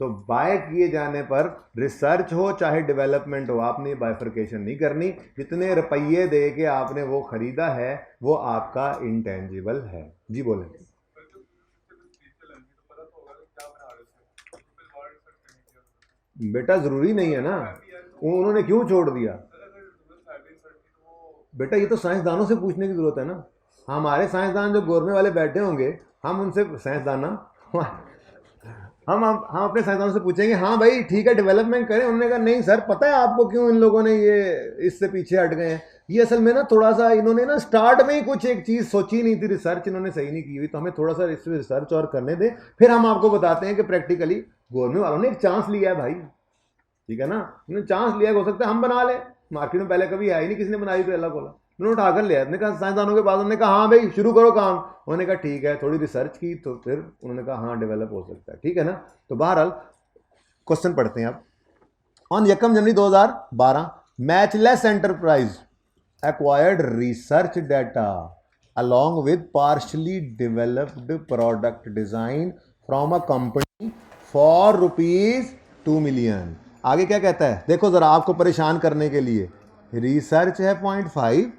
तो बाय किए जाने पर रिसर्च हो चाहे डेवलपमेंट हो, आपने बाइफर्केशन नहीं करनी। जितने रुपये दे के आपने वो खरीदा है वो आपका इंटेंजिबल है। जी बोले। बेटा जरूरी नहीं है ना, उन्होंने क्यों छोड़ दिया? बेटा ये तो साइंसदानों से पूछने की जरूरत है ना। हमारे साइंसदान जो गोरमे वाले बैठे होंगे, हम उनसे साइंसदाना हम अपने साइंसदानों से पूछेंगे हाँ भाई ठीक है डेवलपमेंट करें। उन्होंने कहा नहीं सर, पता है आपको क्यों इन लोगों ने ये इससे पीछे हट गए हैं? ये असल में ना थोड़ा सा इन्होंने ना स्टार्ट में ही कुछ एक चीज़ सोची नहीं थी, रिसर्च इन्होंने सही नहीं की हुई, तो हमें थोड़ा सा इस रिसर्च और करने दें, फिर हम आपको बताते हैं कि प्रैक्टिकली गवर्नमेंट वालों ने एक चांस लिया है भाई, ठीक है ना, उन्होंने चांस लिया, हो सकता है हम बना लें। मार्केट में पहले कभी है ही नहीं, किसी ने बनाई करेला कोला, उन्होंने उठाकर लिया। उन्होंने कहा साइंसदानों के बाद उन्होंने कहा हाँ भाई शुरू करो काम। उन्होंने कहा ठीक है, थोड़ी रिसर्च की तो फिर उन्होंने कहा हाँ डेवलप हो सकता है, ठीक है ना। तो बहरहाल क्वेश्चन पढ़ते हैं आप। ऑन यकम जनवरी 2012 matchless enterprise acquired research data along with partially developed product design from a company for ₹2 million। आगे क्या कहता है देखो जरा, आपको परेशान करने के लिए। रिसर्च है 0.5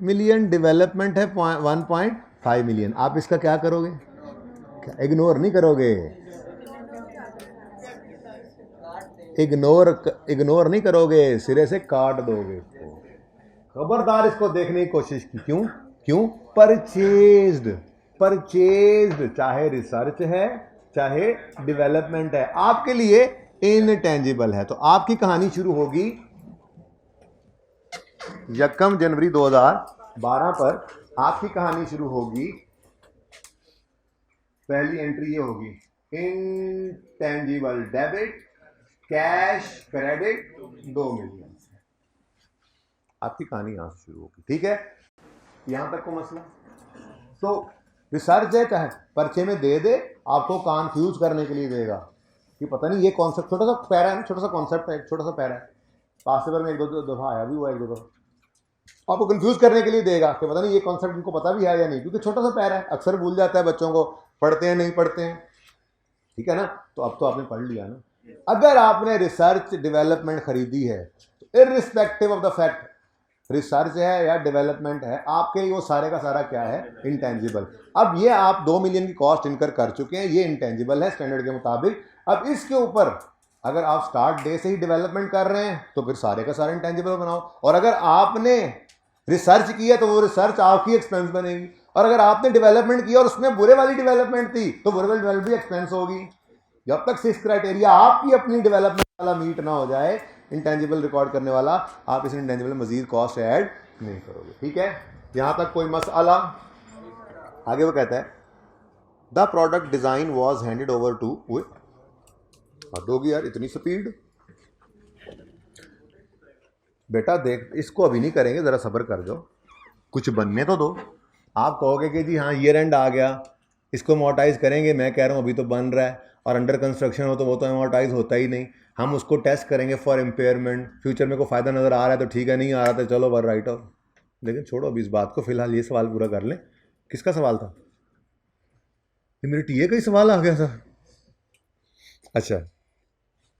मिलियन, डेवलपमेंट है 1.5 मिलियन। आप इसका क्या करोगे? क्या इग्नोर नहीं करोगे? इग्नोर नहीं करोगे, सिरे से काट दोगे। खबरदार इसको देखने की कोशिश की। क्यों? परचेज्ड चाहे रिसर्च है चाहे डेवलपमेंट है, आपके लिए इनटेंजिबल है। तो आपकी कहानी शुरू होगी यकम जनवरी 2012 पर आपकी कहानी शुरू होगी, पहली एंट्री ये होगी, intangible debit cash credit 2 million. आपकी कहानी यहां से शुरू होगी, ठीक है, यहां तक को मसला। तो रिसर्च है, चाहे पर्चे में दे दे, आपको कन्फ्यूज करने के लिए देगा कि पता नहीं ये कॉन्सेप्ट, छोटा सा पैरा है, छोटा सा कॉन्सेप्ट है, छोटा सा पैरा है, पास पेपर में एक दो दफा आया भी हुआ, एक दो दफा, आपको कंफ्यूज करने के लिए देगा कि पता नहीं ये कॉन्सेप्ट इनको पता भी है या नहीं, क्योंकि छोटा सा पैरा है, अक्सर भूल जाता है बच्चों को, पढ़ते हैं नहीं पढ़ते हैं, ठीक है ना। तो अब तो आपने पढ़ लिया ना। अगर आपने रिसर्च डेवलपमेंट खरीदी है तो irrespective of the fact research है या डेवलपमेंट है, आपके लिए वो सारे का सारा क्या है, इंटेंजिबल। अब ये आप 2 मिलियन की कॉस्ट इनकर कर चुके हैं, ये इंटेंजिबल है स्टैंडर्ड के मुताबिक। अब इसके ऊपर अगर आप स्टार्ट डे से ही डेवलपमेंट कर रहे हैं तो फिर सारे का सारा इंटेंजिबल बनाओ, और अगर आपने रिसर्च किया तो वो रिसर्च आपकी एक्सपेंस बनेगी, और अगर आपने डेवलपमेंट किया और उसमें बुरे वाली डेवलपमेंट थी तो बुरे वाली डेवलपमेंट भी एक्सपेंस होगी। जब तक 6 क्राइटेरिया आपकी अपनी डेवलपमेंट वाला मीट ना हो जाए, इंटेंजिबल रिकॉर्ड करने वाला, आप इस इंटेंजिबल मजीद कॉस्ट ऐड नहीं करोगे, ठीक है। यहां तक कोई मसला? आगे वो कहता है the product design was handed over to, हद होगी यार इतनी स्पीड, बेटा देख इसको अभी नहीं करेंगे, जरा सब्र कर जाओ, कुछ बनने तो दो। आप कहोगे कि जी हाँ ईयर एंड आ गया, इसको अमोर्टाइज करेंगे, मैं कह रहा हूँ अभी तो बन रहा है और अंडर कंस्ट्रक्शन हो तो वो तो अमोर्टाइज होता ही नहीं, हम उसको टेस्ट करेंगे फॉर इम्पेयरमेंट, फ्यूचर में कोई फ़ायदा नज़र आ रहा है तो ठीक है, नहीं आ रहा तो चलो वर राइट ऑफ। लेकिन छोड़ो अभी इस बात को, फिलहाल ये सवाल पूरा कर लें। किसका सवाल था ये? मेरे टीए का ही सवाल आ गया था। अच्छा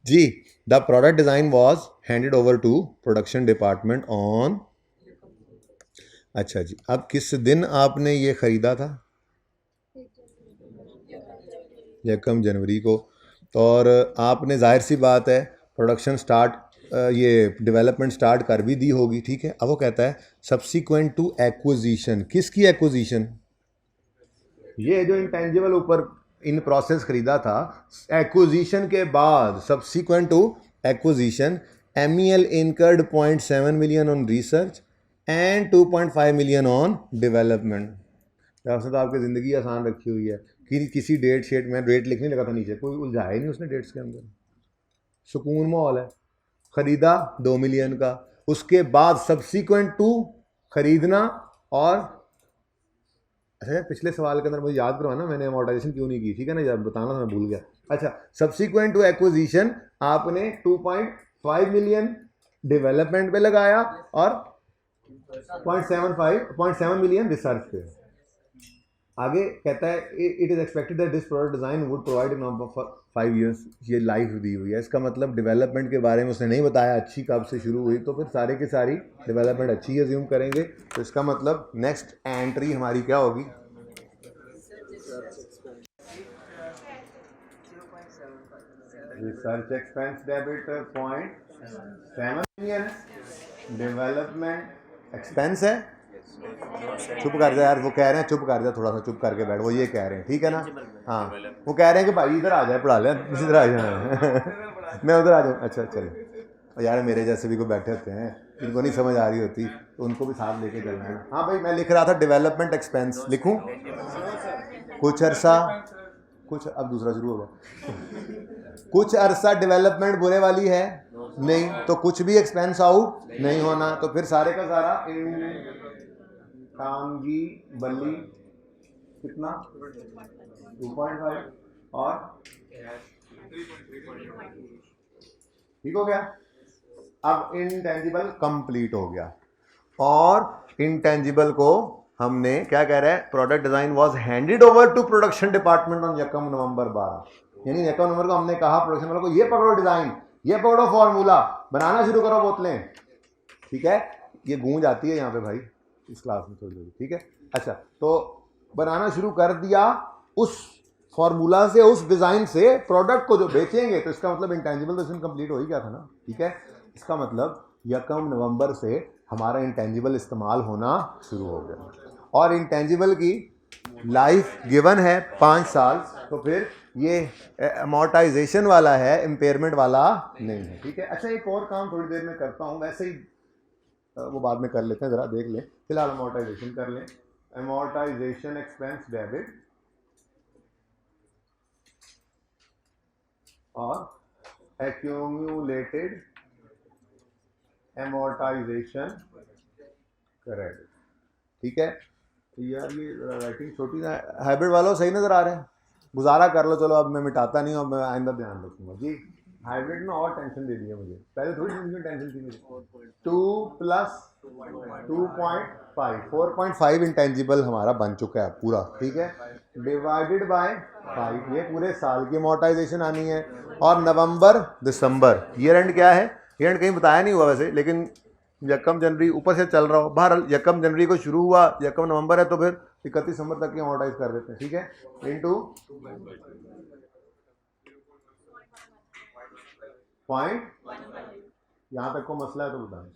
जी, the product design was handed over to production department on, अच्छा जी, अब किस दिन आपने ये ख़रीदा था? 1 जनवरी को। और आपने जाहिर सी बात है प्रोडक्शन स्टार्ट, ये डेवलपमेंट स्टार्ट कर भी दी होगी, ठीक है। अब वो कहता है सब्सिक्वेंट टू एक्विजिशन, किसकी एक्विजिशन? ये जो इंटेंजिबल ऊपर इन प्रोसेस खरीदा था, एक्विजिशन के बाद subsequent to acquisition MEL incurred 0.7 million on research and 2.5 million on development. वैसे तो आपकी ज़िंदगी आसान रखी हुई है कि किसी डेट शेट में रेट लिखने लगा था नीचे, कोई उलझाया ही नहीं उसने डेट्स के अंदर, सुकून माहौल है। ख़रीदा 2 मिलियन का, उसके बाद सब्सिक्वेंट टू खरीदना, और अच्छा पिछले सवाल के अंदर मुझे याद करवाना मैंने अमोर्टाइजेशन क्यों नहीं की, ठीक है ना, यार बताना था मैं भूल गया। अच्छा, सब्सिक्वेंट टू एक्विजिशन आपने 2.5 मिलियन डेवलपमेंट पे लगाया और 0.7 मिलियन रिसर्च पे। आगे कहता है it is expected that this product design would provide in 5 years, ये लाइफ दी हुई है, इसका मतलब डेवलपमेंट के बारे में उसने नहीं बताया अच्छी कब से शुरू हुई, तो फिर सारे की सारी डेवलपमेंट अच्छी अज्यूम करेंगे, तो इसका मतलब नेक्स्ट एंट्री हमारी क्या होगी? Research expense debit 0.7 million, development expense है। चुप कर जा यार, वो कह रहे हैं चुप कर जा, थोड़ा सा चुप करके बैठ, वो ये कह रहे हैं, ठीक है ना। हाँ वो कह रहे हैं कि भाई इधर आ जाए पढ़ा ले, इधर आ जाए मैं उधर आ जाऊँ। अच्छा चलिए यार, मेरे जैसे भी कोई बैठे होते हैं, इनको नहीं समझ आ रही होती तो उनको भी साथ लेके चलना है। हाँ भाई मैं लिख रहा था डेवलपमेंट एक्सपेंस, लिखूँ कुछ अरसा, कुछ अब दूसरा शुरू होगा, कुछ अरसा डेवलपमेंट बुरे वाली है नहीं, तो कुछ भी एक्सपेंस आउट नहीं होना, तो फिर सारे का सारा कामगी बल्ली कितना 2.5 और ठीक हो गया। अब इंटेंजिबल कंप्लीट हो गया, और इंटेंजिबल को हमने क्या कह रहा है, product design was handed over to production department on 1 November 12, यानी 1 नवंबर को हमने कहा प्रोडक्शन वालों को ये पकड़ो डिजाइन, ये पकड़ो फॉर्मूला, बनाना शुरू करो बोतलें, ठीक है। ये गूंज आती है यहाँ पे भाई इस क्लास में थोड़ी थोड़ी, ठीक है। अच्छा तो बनाना शुरू कर दिया उस फॉर्मूला से, उस डिज़ाइन से, प्रोडक्ट को जो बेचेंगे, तो इसका मतलब इंटेंजिबल तो कंप्लीट हो ही गया था ना, ठीक है। इसका मतलब 1 नवंबर से हमारा इंटेंजिबल इस्तेमाल होना शुरू हो गया, और इंटेंजिबल की लाइफ गिवन है 5 साल, तो फिर ये अमोर्टाइजेशन वाला है, इम्पेयरमेंट वाला नहीं है, ठीक है। अच्छा एक और काम थोड़ी देर में करता हूँ, वैसे ही वो बाद में कर लेते हैं, ज़रा देख लें, फिलहाल अमोर्टाइजेशन कर लें। amortization expense debit और accumulated amortization credit। ठीक है, तो यार ये राइटिंग छोटी ना, हाइब्रिड वालों सही नजर आ रहा है, गुजारा कर लो। चलो अब मैं मिटाता नहीं हूँ, अब मैं आइंदा ध्यान रखूंगा जी। हाइब्रिड में और टेंशन दे दी है मुझे, पहले थोड़ी सी टेंशन थी मुझे। 2 + 2.5 4.5 इंटेंजिबल हमारा बन चुका है पूरा। ठीक है, डिवाइडेड बाय 5, ये पूरे साल की अमोर्टाइजेशन आनी है। और नवंबर दिसंबर ईयर एंड क्या है, ईयर एंड कहीं बताया नहीं हुआ वैसे, लेकिन यकम जनवरी ऊपर से चल रहा हो, बहरहाल यकम जनवरी को शुरू हुआ, यकम नवंबर है तो फिर 31 दिसंबर तक की अमोर्टाइज कर देते हैं। ठीक है, इनटू पॉइंट, यहां तक को मसला है तो बताएं,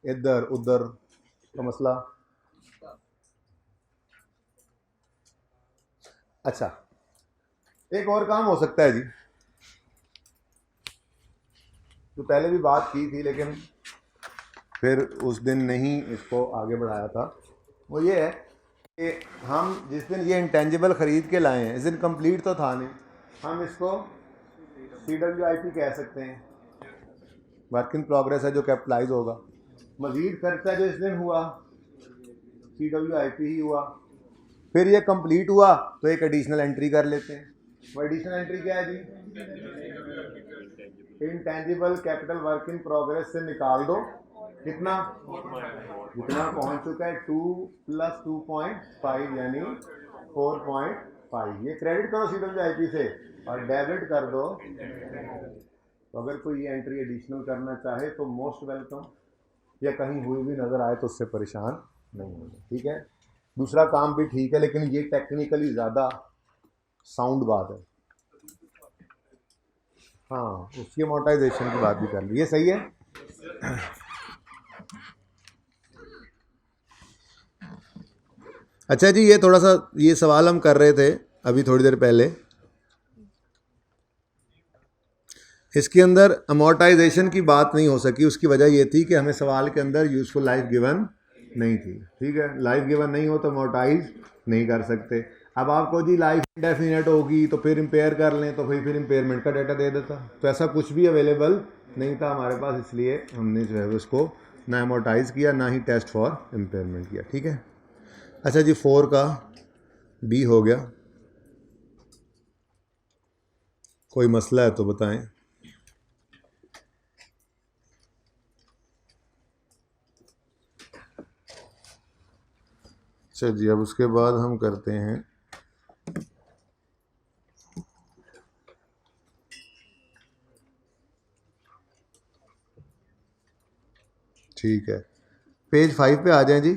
इधर उधर का मसला। अच्छा, एक और काम हो सकता है जी, तो पहले भी बात की थी लेकिन फिर उस दिन नहीं इसको आगे बढ़ाया था। वो ये है कि हम जिस दिन ये इंटेंजिबल ख़रीद के लाए हैं, इस दिन कंप्लीट तो था नहीं, हम इसको CWIP कह सकते हैं, वर्क इन प्रोग्रेस है जो कैपिटलाइज होगा। मज़ीद खर्चा जो इस दिन हुआ CWIP ही हुआ। फिर ये कंप्लीट हुआ तो एक एडिशनल एंट्री कर लेते हैं। वो एडिशनल एंट्री क्या है जी, intangible capital work in progress से निकाल दो कितना, जितना पहुंच चुका है 2 + 2.5 यानी 4.5। ये क्रेडिट करो CWIP से और डेबिट कर दो। तो अगर कोई ये एंट्री एडिशनल करना चाहे तो मोस्ट वेलकम, या कहीं हुई भी नज़र आए तो उससे परेशान नहीं होगा। ठीक है, दूसरा काम भी ठीक है लेकिन ये टेक्निकली ज़्यादा साउंड बात है। हाँ, उसकी अमोर्टाइजेशन की बात भी कर ली, ये सही है। अच्छा जी, ये थोड़ा सा ये सवाल हम कर रहे थे अभी थोड़ी देर पहले, इसके अंदर अमोर्टाइजेशन की बात नहीं हो सकी। उसकी वजह ये थी कि हमें सवाल के अंदर यूजफुल लाइफ गिवन नहीं थी। ठीक है, लाइफ गिवन नहीं हो तो अमोर्टाइज नहीं कर सकते। अब आपको जी लाइफ इंडेफिनेट होगी तो फिर इम्पेयर कर लें तो फिर इम्पेयरमेंट का डाटा दे देता, तो ऐसा कुछ भी अवेलेबल नहीं था हमारे पास, इसलिए हमने जो है उसको ना अमोर्टाइज किया ना ही टेस्ट फॉर इम्पेयरमेंट किया। ठीक है, अच्छा जी, 4 का B हो गया, कोई मसला है तो बताएं। अच्छा जी, अब उसके बाद हम करते हैं ठीक है, पेज 5 पे आ जाएं जी।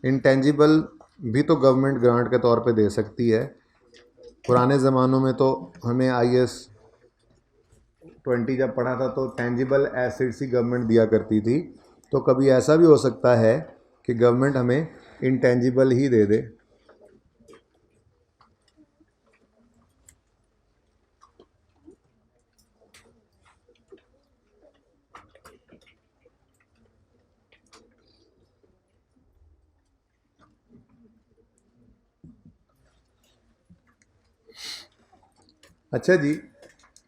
इंटेंजिबल भी तो गवर्नमेंट ग्रांट के तौर पे दे सकती है। पुराने ज़मानों में तो हमें IS 20 जब पढ़ा था तो टेंजिबल एसेट्स ही गवर्नमेंट दिया करती थी, तो कभी ऐसा भी हो सकता है कि गवर्नमेंट हमें इंटेंजिबल ही दे दे। अच्छा जी,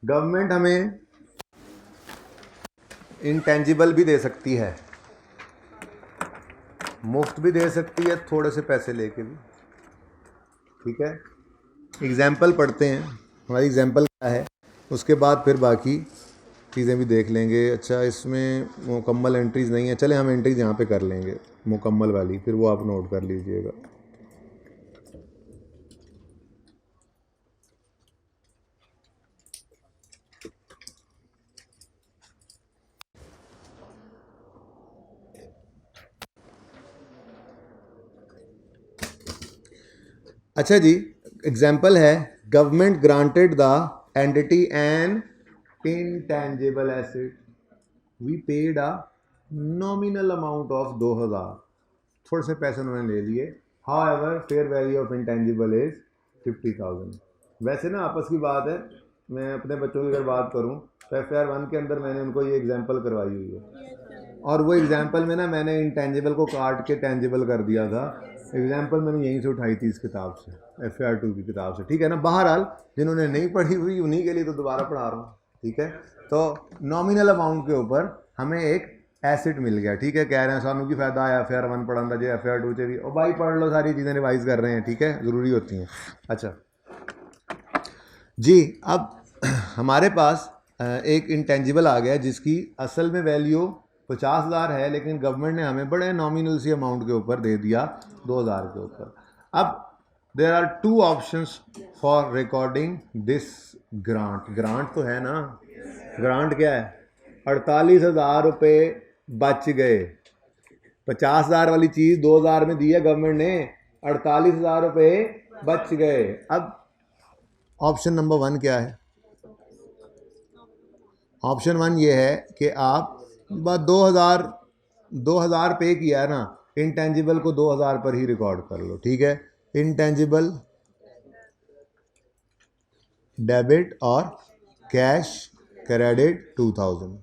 गवर्नमेंट हमें इंटेंजिबल भी दे सकती है, मुफ्त भी दे सकती है, थोड़े से पैसे लेके भी। ठीक है, एग्जाम्पल पढ़ते हैं, हमारी एग्जाम्पल क्या है, उसके बाद फिर बाकी चीज़ें भी देख लेंगे। अच्छा, इसमें मुकम्मल एंट्रीज़ नहीं है, चले हम एंट्रीज यहाँ पे कर लेंगे मुकम्मल वाली, फिर वो आप नोट कर लीजिएगा। अच्छा जी, एग्जाम्पल है, government granted the entity an intangible asset, we paid a nominal amount of 2000, थोड़े से पैसे उन्होंने ले लिए। However fair value of intangible is 50,000। वैसे ना आपस की बात है, मैं अपने बच्चों की अगर बात करूं तो FR 1 के अंदर मैंने उनको ये एग्जाम्पल करवाई हुई है। और वो एग्जाम्पल में ना मैंने इंटेंजिबल को काट के टेंजिबल कर दिया था। एग्जाम्पल मैंने यहीं से उठाई थी इस किताब से, FAR 2 की किताब से, ठीक है ना। बहरहाल जिन्होंने नहीं पढ़ी हुई उन्हीं के लिए तो दोबारा पढ़ा रहा हूँ, ठीक है। तो नॉमिनल अमाउंट के ऊपर हमें एक एसेट मिल गया, ठीक है। कह रहे हैं सानू की फ़ायदा आया FAR 1 पढ़ा जो FAR 2 से भी, और भाई पढ़ लो, सारी चीज़ें रिवाइज कर रहे हैं, ठीक है, ज़रूरी होती हैं। अच्छा जी, अब हमारे पास एक इंटेंजिबल आ गया जिसकी असल में वैल्यू 50,000 है, लेकिन गवर्नमेंट ने हमें बड़े नॉमिनल सी अमाउंट के ऊपर दे दिया 2,000 के ऊपर। अब there are 2 options for recording this grant. Grant तो है ना, ग्रांट क्या है, 48,000 रुपये बच गए। 50,000 वाली चीज़ 2,000 में दी है गवर्नमेंट ने, 48,000 रुपये बच गए। अब ऑप्शन नंबर 1 क्या है? ऑप्शन 1 ये है कि आप बस 2,000 पे किया है ना, इंटेंजिबल को 2,000 पर ही रिकॉर्ड कर लो, ठीक है। इंटेंजिबल डेबिट और कैश क्रेडिट 2,000,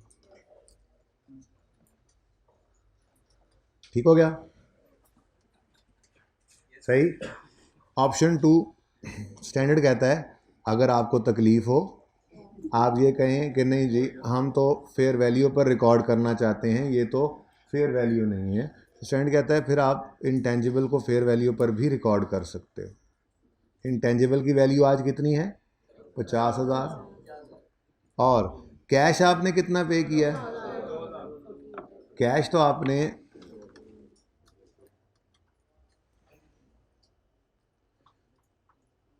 ठीक हो गया, सही। ऑप्शन 2 स्टैंडर्ड कहता है अगर आपको तकलीफ़ हो, आप ये कहें कि नहीं जी हम तो फेयर वैल्यू पर रिकॉर्ड करना चाहते हैं, ये तो फेयर वैल्यू नहीं है, स्टैंडर्ड कहता है फिर आप इंटेंजिबल को फेयर वैल्यू पर भी रिकॉर्ड कर सकते हो। इंटेंजिबल की वैल्यू आज कितनी है? 50,000। और कैश आपने कितना पे किया है? कैश तो आपने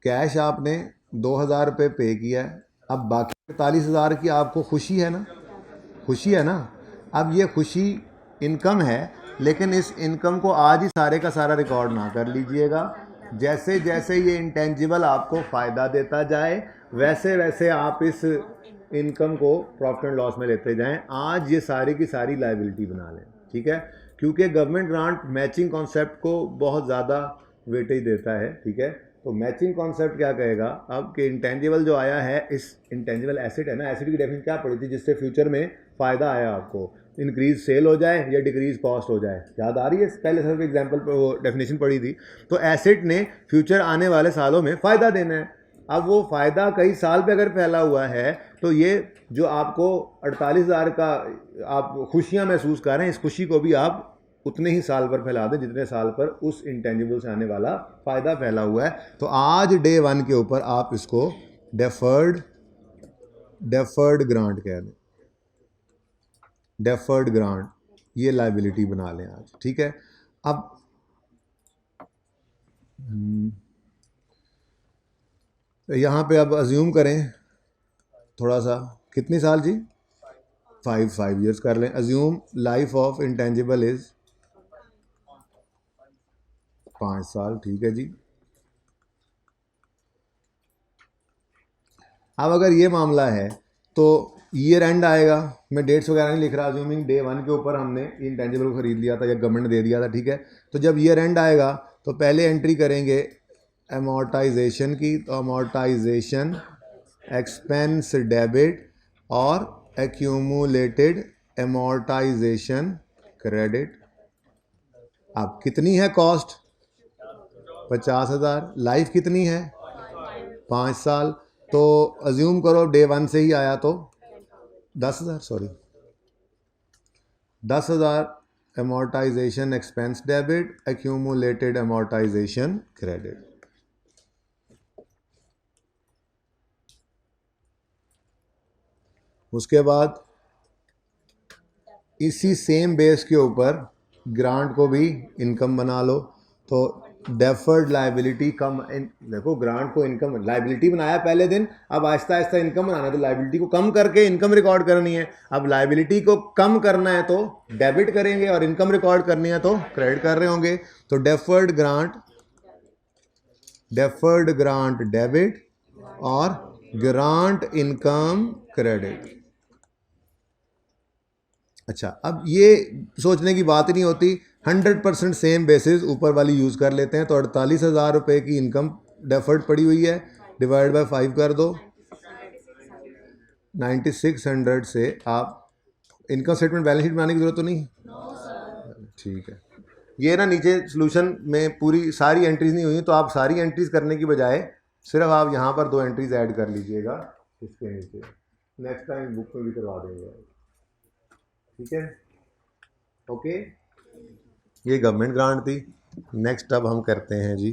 कैश आपने 2,000 रुपये पे किया है। अब बाकी 48,000 की आपको खुशी है ना, खुशी है ना। अब ये खुशी इनकम है, लेकिन इस इनकम को आज ही सारे का सारा रिकॉर्ड ना कर लीजिएगा। जैसे जैसे ये इंटेंजिबल आपको फ़ायदा देता जाए, वैसे वैसे आप इस इनकम को प्रॉफिट एंड लॉस में लेते जाएं। आज ये सारी की सारी लाइबिलिटी बना लें, ठीक है, क्योंकि गवर्नमेंट ग्रांट मैचिंग कॉन्सेप्ट को बहुत ज़्यादा वेटेज देता है, ठीक है। तो मैचिंग कॉन्सेप्ट क्या कहेगा अब कि इंटेंजिबल जो आया है, इस इंटेंजिबल एसेट है ना, एसेट की डेफिनेशन क्या पड़ी थी जिससे फ्यूचर में फ़ायदा आया आपको, इंक्रीज सेल हो जाए या डिक्रीज कॉस्ट हो जाए, याद आ रही है? पहले सिर्फ एग्जांपल पर वो डेफिनेशन पड़ी थी। तो एसेट ने फ्यूचर आने वाले सालों में फ़ायदा देना है। अब वो फ़ायदा कई साल पे अगर फैला हुआ है, तो ये जो आपको 48,000 का आप खुशियाँ महसूस कर रहे हैं, इस खुशी को भी आप उतने ही साल पर फैला दें जितने साल पर उस इंटेंजिबल से आने वाला फ़ायदा फैला हुआ है। तो आज डे 1 के ऊपर आप इसको डेफर्ड ग्रांट कह दें, डेफर्ड ग्रांट, ये लाइबिलिटी बना लें आज, ठीक है। अब यहाँ पे अब अज्यूम करें थोड़ा सा, कितनी साल जी? 5 ईयर्स कर लें। Assume life of intangible is 5 साल, ठीक है जी। अब अगर ये मामला है तो ईयर एंड आएगा, मैं डेट्स वगैरह नहीं लिख रहा, अज्यूमिंग डे 1 के ऊपर हमने इंटेंजिबल को ख़रीद लिया था या गवर्नमेंट ने दे दिया था, ठीक है। तो जब ईयर एंड आएगा तो पहले एंट्री करेंगे अमोर्टाइजेशन की, तो अमोर्टाइजेशन एक्सपेंस डेबिट और एक्यूमुलेटेड अमोर्टाइजेशन क्रेडिट। अब कितनी है कॉस्ट? 50,000। लाइफ कितनी है? 5 साल। तो अज्यूम करो डे 1 से ही आया तो 10,000, sorry 10,000 amortisation expense debit, accumulated amortisation credit. उसके बाद इसी सेम बेस के ऊपर ग्रांट को भी इनकम बना लो। तो डेफर्ड लाइबिलिटी कम, देखो ग्रांट को इनकम लाइबिलिटी बनाया पहले दिन, अब आहिस्ता आहिस्ता इनकम बनाना है, तो लाइबिलिटी को कम करके इनकम रिकॉर्ड करनी है। अब लाइबिलिटी को कम करना है तो डेबिट करेंगे और इनकम रिकॉर्ड करनी है तो क्रेडिट कर रहे होंगे। तो डेफर्ड ग्रांट डेबिट और ग्रांट इनकम क्रेडिट। अच्छा, अब ये सोचने की बात ही नहीं होती, 100% सेम बेसिस ऊपर वाली यूज़ कर लेते हैं। तो 48,000 रुपये की इनकम डेफर्ड पड़ी हुई है, डिवाइड बाय 5 कर दो, 9600 से आप इनकम स्टेटमेंट बैलेंस शीट बनाने की जरूरत तो नहीं? ठीक है। ये ना नीचे सोल्यूशन में पूरी सारी एंट्रीज नहीं हुई तो आप सारी एंट्रीज करने की बजाय सिर्फ आप यहाँ पर 2 एंट्रीज ऐड कर लीजिएगा इसके नीचे। नेक्स्ट टाइम बुक में भी करवा देंगे। ठीक है, ओके। ये गवर्नमेंट ग्रांट थी। नेक्स्ट अब हम करते हैं जी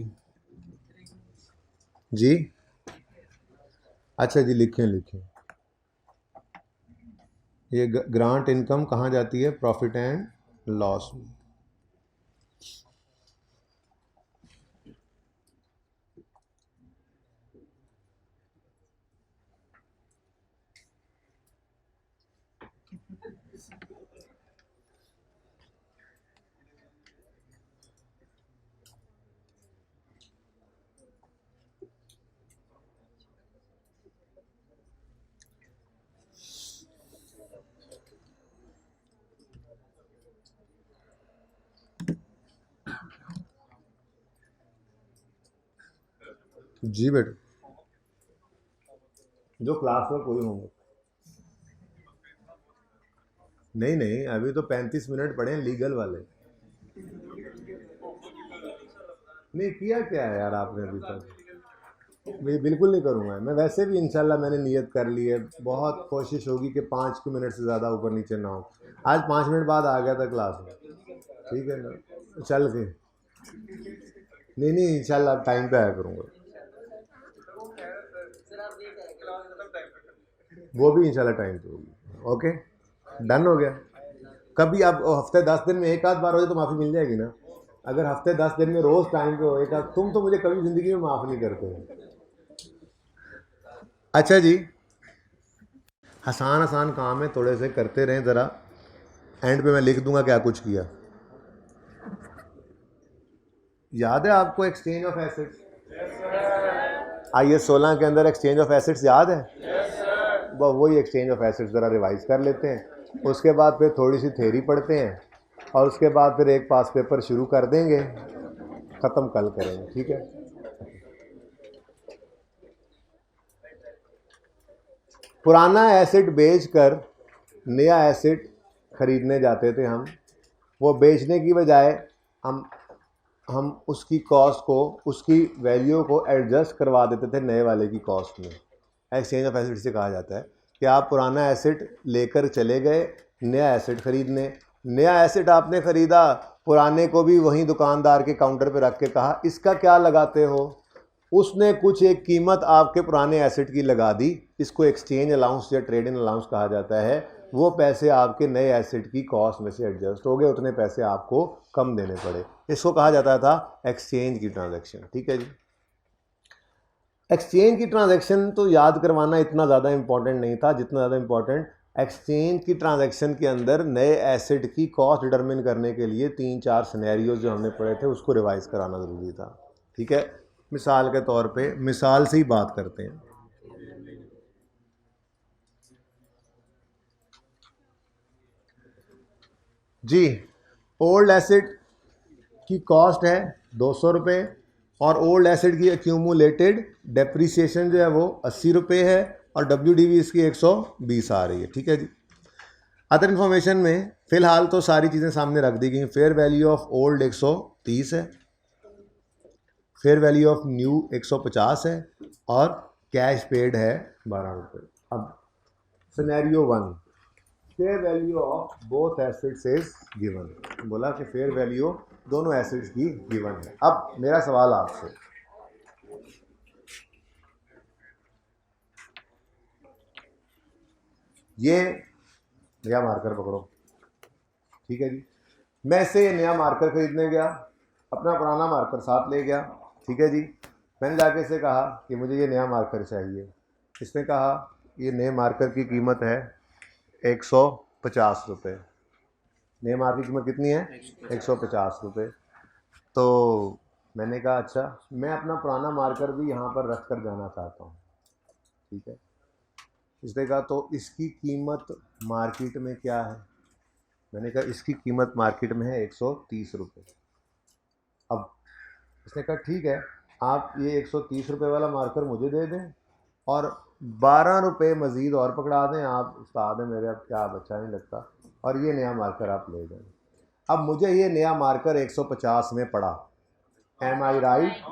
जी अच्छा जी, लिखें लिखें। ये ग्रांट इनकम कहाँ जाती है? प्रॉफिट एंड लॉस में। जी बेटा, जो क्लास में कोई होंगे। नहीं नहीं, अभी तो 35 मिनट पड़े हैं लीगल वाले। नहीं किया क्या है यार आपने अभी तक? मैं बिल्कुल नहीं करूँगा। मैं वैसे भी इंशाल्लाह मैंने नियत कर ली है, बहुत कोशिश होगी कि 5 मिनट से ज़्यादा ऊपर नीचे ना हो। आज 5 मिनट बाद आ गया था क्लास में, ठीक है ना, चल के। नहीं नहीं, इंशाल्लाह टाइम पे आया करूँगा, वो भी इंशाल्लाह टाइम पे होगी। ओके, डन हो गया। कभी आप हफ्ते 10 दिन में एक आध बार हो जाए तो माफ़ी मिल जाएगी ना। अगर हफ्ते 10 दिन में रोज़ टाइम पे हो एक आध, तुम तो मुझे कभी ज़िंदगी में माफ़ नहीं करते हो। अच्छा जी, आसान आसान काम है, थोड़े से करते रहें ज़रा। एंड पे मैं लिख दूंगा क्या कुछ किया। याद है आपको एक्सचेंज ऑफ एसेट्स? IS 16 के अंदर एक्सचेंज ऑफ एसेट्स याद है? वही एक्सचेंज ऑफ एसेट्स ज़रा रिवाइज कर लेते हैं। उसके बाद फिर थोड़ी सी थ्योरी पढ़ते हैं और उसके बाद फिर एक पास पेपर शुरू कर देंगे, ख़त्म कल करेंगे। ठीक है, पुराना एसेट बेचकर नया एसेट खरीदने जाते थे हम। वो बेचने की बजाय हम उसकी कॉस्ट को, उसकी वैल्यू को एडजस्ट करवा देते थे नए वाले की कॉस्ट में। एक्सचेंज ऑफ एसेट से कहा जाता है कि आप पुराना एसेट लेकर चले गए नया एसेट खरीदने। नया एसेट आपने ख़रीदा, पुराने को भी वहीं दुकानदार के काउंटर पे रख के कहा इसका क्या लगाते हो। उसने कुछ एक कीमत आपके पुराने एसेट की लगा दी। इसको एक्सचेंज अलाउंस या ट्रेडिंग अलाउंस कहा जाता है। वो पैसे आपके नए एसेट की कॉस्ट में से एडजस्ट हो गए, उतने पैसे आपको कम देने पड़े। इसको कहा जाता था एक्सचेंज की ट्रांजैक्शन। ठीक है जी, एक्सचेंज की ट्रांजैक्शन तो याद करवाना इतना ज़्यादा इंपॉर्टेंट नहीं था जितना ज़्यादा इंपॉर्टेंट एक्सचेंज की ट्रांजैक्शन के अंदर नए एसेट की कॉस्ट डिटरमिन करने के लिए 3-4 सिनेरियोज जो हमने पढ़े थे उसको रिवाइज कराना ज़रूरी था। ठीक है, मिसाल के तौर पे मिसाल से ही बात करते हैं। जी, ओल्ड एसेट की कॉस्ट है 200 रुपये और ओल्ड एसेट की एक्यूमुलेटेड डेप्रीसिएशन जो है वो 80 रुपये है और WDV इसकी 120 आ रही है। ठीक है जी, अदर इन्फॉर्मेशन में फ़िलहाल तो सारी चीज़ें सामने रख दी गई। फेयर वैल्यू ऑफ ओल्ड 130 है, फेयर वैल्यू ऑफ न्यू 150 है और कैश पेड है 12 रुपये। अब scenario 1, fair value of both assets is given. बोला कि फेयर वैल्यू दोनों एसेट्स की गिवन है। अब मेरा सवाल आपसे, ये नया मार्कर पकड़ो। ठीक है जी, मैं इससे ये नया मार्कर खरीदने गया, अपना पुराना मार्कर साथ ले गया। ठीक है जी, मैंने जाके इसे कहा कि मुझे ये नया मार्कर चाहिए। इसने कहा ये नए मार्कर की कीमत है 150 रुपये। नए मार्कर की कीमत कितनी है? 150 रुपये। तो मैंने कहा अच्छा, मैं अपना पुराना मार्कर भी यहाँ पर रख कर जाना चाहता हूँ। ठीक है, इसने कहा तो इसकी कीमत मार्केट में क्या है? मैंने कहा इसकी कीमत मार्केट में है 130 रुपये। अब इसने कहा ठीक है, आप ये 130 रुपये वाला मार्कर मुझे दे दें और 12 रुपये मज़ीद और पकड़ा दें। आप उस्ताद हैं मेरे, अब क्या अच्छा नहीं लगता, और ये नया मार्कर आप ले गए। अब मुझे ये नया मार्कर 150 में पड़ा। Am I right?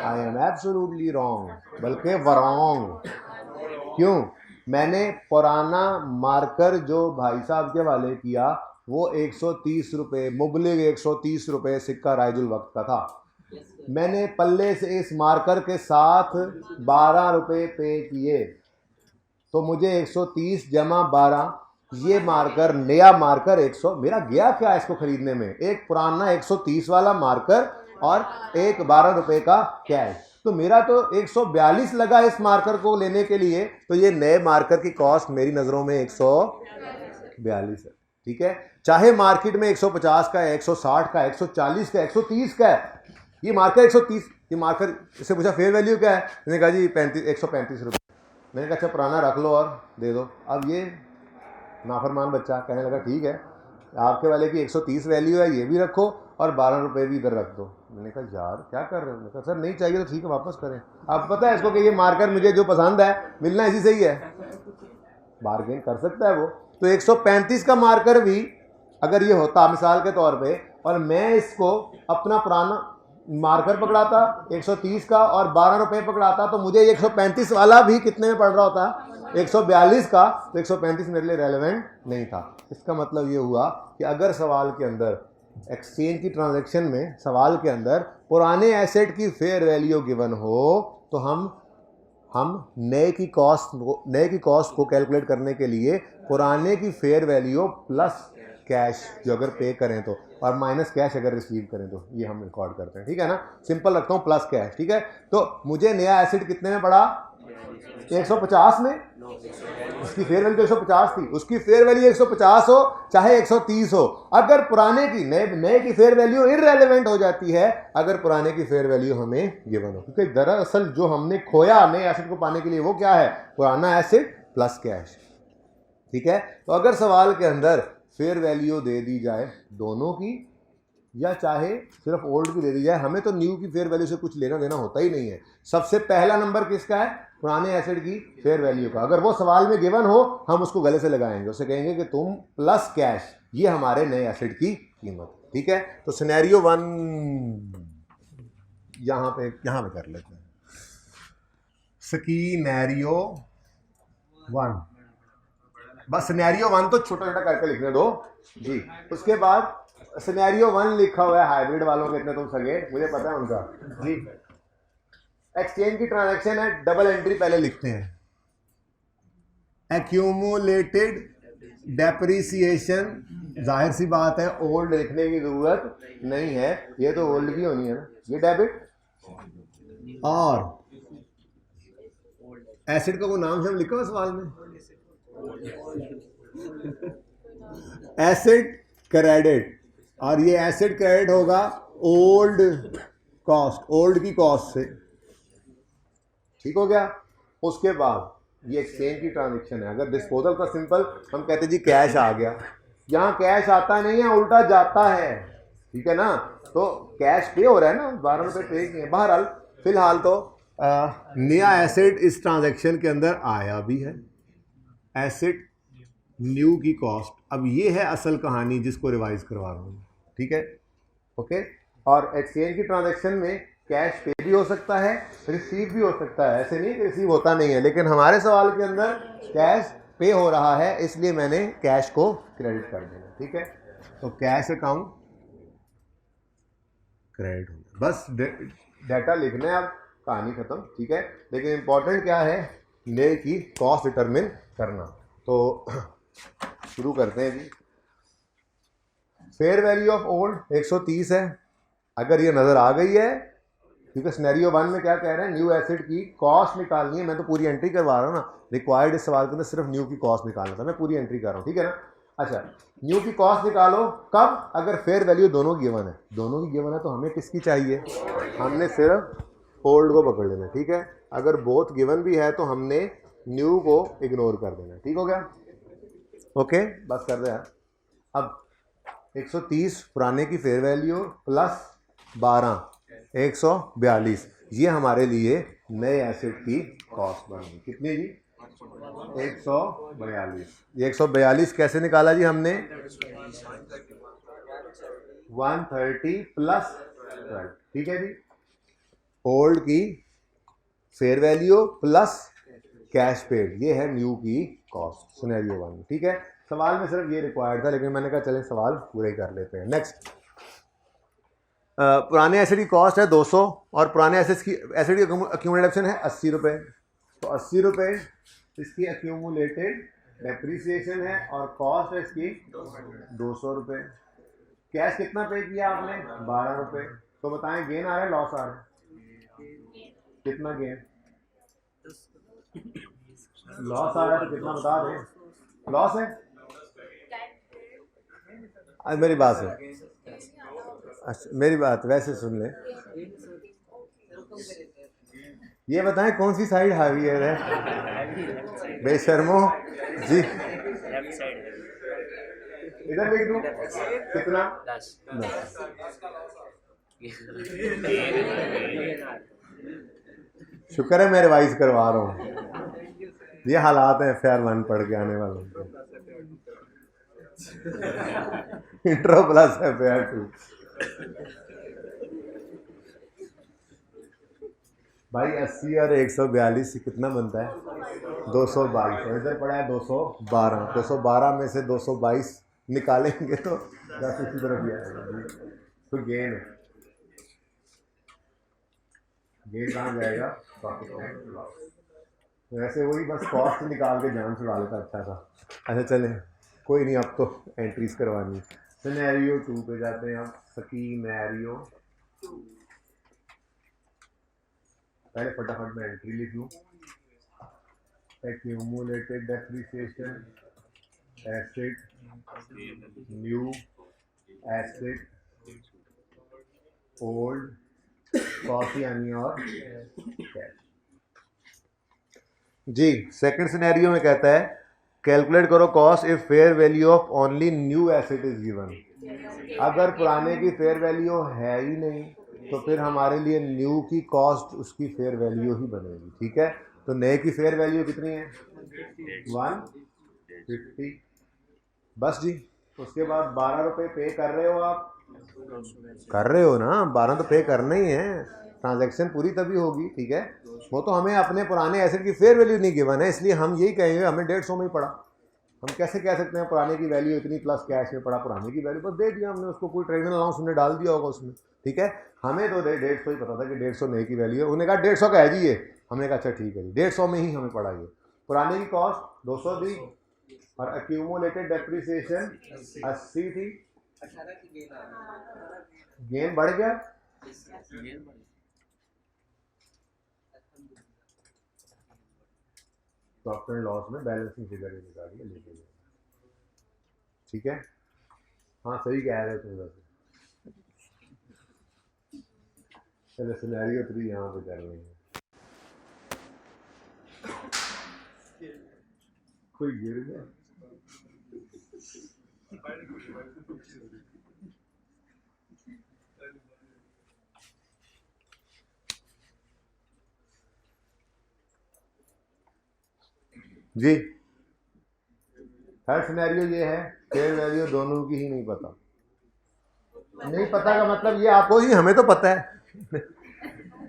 I am absolutely wrong, बल्कि वरॉन्ग। क्यों? मैंने पुराना मार्कर जो भाई साहब के हवाले किया वो 130 रुपये, मुबलिग 130 रुपये सिक्का राइजुल वक्त का था। मैंने पल्ले से इस मार्कर के साथ 12 रुपये पे किए, तो मुझे 130 जमा 12, ये मार्कर, नया मार्कर 100, मेरा गया क्या इसको खरीदने में? एक पुराना 130 वाला मार्कर और एक 12 रुपये का कैश, तो मेरा तो 142 लगा इस मार्कर को लेने के लिए। तो ये नए मार्कर की कॉस्ट मेरी नज़रों में 142 है। ठीक है, चाहे मार्केट में 150 का है, 160 का, 140 का, 130 का है, ये मार्कर 130, ये मार्कर, इससे पूछा फेयर वैल्यू क्या है, मैंने कहा जी 135 रुपये। मैंने कहा अच्छा पुराना रख लो और दे दो। अब ये नाफरमान बच्चा कहने लगा ठीक है, आपके वाले की 130 वैल्यू है, ये भी रखो और 12 रुपये भी इधर रख दो। मैंने कहा यार क्या कर रहे हो? मैंने कहा सर नहीं चाहिए तो ठीक है वापस करें। अब पता है इसको कि ये मार्कर मुझे जो पसंद है मिलना इसी से ही है, बार्गेन कर सकता है वो। तो 135 का मार्कर भी अगर ये होता मिसाल के तौर पे, और मैं इसको अपना पुराना मार्कर पकड़ाता 130 का और 12 रुपये पकड़ाता, तो मुझे 135 वाला भी कितने में पड़ रहा होता? 142 का। तो 135 मेरे लिए रेलेवेंट नहीं था। इसका मतलब ये हुआ कि अगर सवाल के अंदर, एक्सचेंज की ट्रांजैक्शन में सवाल के अंदर पुराने एसेट की फेयर वैल्यू गिवन हो, तो हम नए की कॉस्ट को कैलकुलेट करने के लिए पुराने की फेयर वैल्यू प्लस कैश जो अगर पे करें तो, और माइनस कैश अगर रिसीव करें तो, ये हम रिकॉर्ड करते हैं। ठीक है ना, सिंपल रखता हूँ प्लस कैश। ठीक है, तो मुझे नया एसेट कितने में पड़ा? 150 में। उसकी फेयर वैल्यू 150 थी, उसकी फेयर वैल्यू 150 हो चाहे 130 हो, अगर पुराने की नए की फेयर वैल्यू इररेलेवेंट हो जाती है अगर पुराने की फेयर वैल्यू हमें गिवन हो, क्योंकि दरअसल जो हमने खोया नए एसेट को पाने के लिए वो क्या है? पुराना एसेट प्लस कैश। ठीक है, तो अगर सवाल के अंदर फेयर वैल्यू दे दी जाए दोनों की, या चाहे सिर्फ ओल्ड की दे दी जाए, हमें तो न्यू की फेयर वैल्यू से कुछ लेना देना होता ही नहीं है। सबसे पहला नंबर किसका है? पुराने एसेट की फेयर वैल्यू का। अगर वो सवाल में गिवन हो हम उसको गले से लगाएंगे, उससे कहेंगे कि तुम प्लस कैश, ये हमारे नए एसेट की कीमत। ठीक है, तो सिनेरियो 1 यहाँ पे कर लेते हैं। सिनेरियो 1, बस सिनेरियो 1 तो छोटा छोटा करके लिखने दो जी। उसके बाद सिनेरियो 1 लिखा हुआ है हाइब्रिड वालों के, इतने तुम सगे, मुझे पता है उनका जी। एक्सचेंज की ट्रांजैक्शन है, डबल एंट्री पहले लिखते हैं। एक्यूमुलेटेड डेप्रिसिएशन, जाहिर सी बात है ओल्ड लिखने की जरूरत नहीं है, ये तो ओल्ड की होनी है ना, ये डेबिट। और एसिड का कोई नाम से हम लिखा हुआ सवाल में, एसिड क्रेडिट, और ये एसिड क्रेडिट होगा ओल्ड कॉस्ट, ओल्ड की कॉस्ट से। ठीक हो गया। उसके बाद ये एक्सचेंज की ट्रांजैक्शन है। अगर डिस्पोजल का सिंपल हम कहते जी कैश आ गया, यहाँ कैश आता नहीं है, उल्टा जाता है। ठीक है ना, तो कैश पे हो रहा है ना, 12 रुपये पे किए। बहरहाल फिलहाल तो नया एसेट इस ट्रांजैक्शन के अंदर आया भी है, एसेट न्यू की कॉस्ट। अब ये है असल कहानी जिसको रिवाइज करवा रहा हूँ। ठीक है, ओके। और एक्सचेंज की ट्रांजैक्शन में कैश पे भी हो सकता है, रिसीव भी हो सकता है, ऐसे नहीं कि रिसीव होता नहीं है, लेकिन हमारे सवाल के अंदर कैश पे हो रहा है, इसलिए मैंने कैश को क्रेडिट कर दिया। ठीक है, तो कैश अकाउंट क्रेडिट हो गया। बस डाटा लिखना है, अब कहानी खत्म। ठीक है, लेकिन इंपॉर्टेंट क्या है? नए की कॉस्ट डिटरमिन करना। तो शुरू करते हैं जी। फेयर वैल्यू ऑफ ओल्ड 130 है। अगर ये नज़र आ गई है, क्योंकि सिनेरियो 1 में क्या कह रहे हैं, न्यू एसेट की कॉस्ट निकालनी है। मैं तो पूरी एंट्री करवा रहा हूँ ना, रिक्वायर्ड इस सवाल के अंदर सिर्फ न्यू की कॉस्ट निकालना था, मैं पूरी एंट्री कर रहा हूँ। ठीक है ना। अच्छा, न्यू की कॉस्ट निकालो कब? अगर फेयर वैल्यू दोनों गिवन है। दोनों की गिवन है तो हमें किसकी चाहिए? हमने सिर्फ ओल्ड को पकड़ लेना। ठीक है, अगर बोथ गिवन भी है तो हमने न्यू को इग्नोर कर देना। ठीक हो गया, ओके, बस कर दे यार। अब 130 पुराने की फेयर वैल्यू प्लस 12 142, ये हमारे लिए नए एसेट की कॉस्ट बन गई। कितनी जी? 142। ये 142 कैसे निकाला जी हमने? 130 प्लस 12, ठीक है जी। ओल्ड की fair value plus cash paid, ये है न्यू की कॉस्ट, सिनेरियो 1, ठीक है। सवाल में सिर्फ ये रिक्वायर्ड था, लेकिन मैंने कहा चलें सवाल पूरे कर लेते हैं। नेक्स्ट, पुराने एसेट की कॉस्ट है 200 और पुराने एसेट की अक्यूमुलेटेड ऑप्शन है 80 रुपये। तो 80 रुपये इसकी अक्यूमुलेटेड डेप्रीसिएशन है और कॉस्ट है इसकी 200 रुपये। कैश कितना पे किया आपने? 12 रुपये। तो बताएं गेन आ रहा है लॉस आ रहा है? कितना गेन? लॉस आ रहा है तो कितना बता दें? लॉस है? आज मेरी बात है, अच्छा मेरी बात वैसे सुन ले, ये बताएं कौन सी साइड हावी है बेशर्मो जी? इधर लिख दूं कितना? 10। शुक्र है मैं रिवाइज करवा रहा हूँ, ये हालात हैं FR 1 पढ़ के आने वालों के। Intro plus FR 2। भाई 80 और 142 कितना बनता है? 222। और इधर पड़ा है 212। 212 में से 222 निकालेंगे तो 10 इसी तरफ ही आएगा। तो गेन कहाँ जाएगा? Profit and loss. वैसे वही बस कॉस्ट निकाल के जान छुड़ा लेता अच्छा था। अच्छा चले कोई नहीं, अब तो एंट्रीज करवानी। सिनेरियो 2 पे जाते हैं अब। सिनेरियो पहले फटाफट मैं एंट्री लिख लूँ। Accumulated depreciation, asset, new asset, old cost यानी और कैश जी। सेकंड सिनेरियो में कहता है कैलकुलेट करो cost if fair value of only new asset is given. अगर पुराने की फेयर वैल्यू है ही नहीं तो फिर हमारे लिए न्यू की कॉस्ट उसकी फेयर वैल्यू ही बनेगी, ठीक है। तो नए की फेयर वैल्यू कितनी है? 150 बस जी। उसके बाद 12 रुपये पे कर रहे हो आप? कर रहे हो ना, 12 तो पे करना ही है, ट्रांजैक्शन पूरी तभी होगी, ठीक है। वो तो हमें अपने पुराने एसेट की फेयर वैल्यू नहीं गिवन है, इसलिए हम यही कहेंगे हमें 150 में ही पड़ा। हम कैसे कह सकते हैं पुराने की वैल्यू इतनी प्लस कैश में पड़ा? पुराने की वैल्यू बस दे दिया हमने उसको, कोई ट्रेडिंग अलाउंस हमने डाल दिया होगा उसमें, ठीक है। हमें तो 150 ही पता था कि 150 नए की वैल्यू है। उन्होंने कहा 150 का है जी ये, हमने कहा अच्छा ठीक है जी 150 में ही हमें पड़ा ये। पुराने की कॉस्ट 200 दी और एक्यूमुलेटेड डेप्रिसिएशन 80 थी। गेन बढ़ गया, प्रॉफिट एंड लॉस में बैलेंसिंग फिगर निकालिए, लेके जाइए, ठीक है। हाँ सही कह रहे थे वैसे। चलो सिनेरियो 3 यहाँ पे कर रहे हैं। कोई गिर गया? जी थर्ड सिनेरियो ये है फेयर वैल्यू दोनों की ही नहीं पता। नहीं पता का मतलब ये आपको ही, हमें तो पता है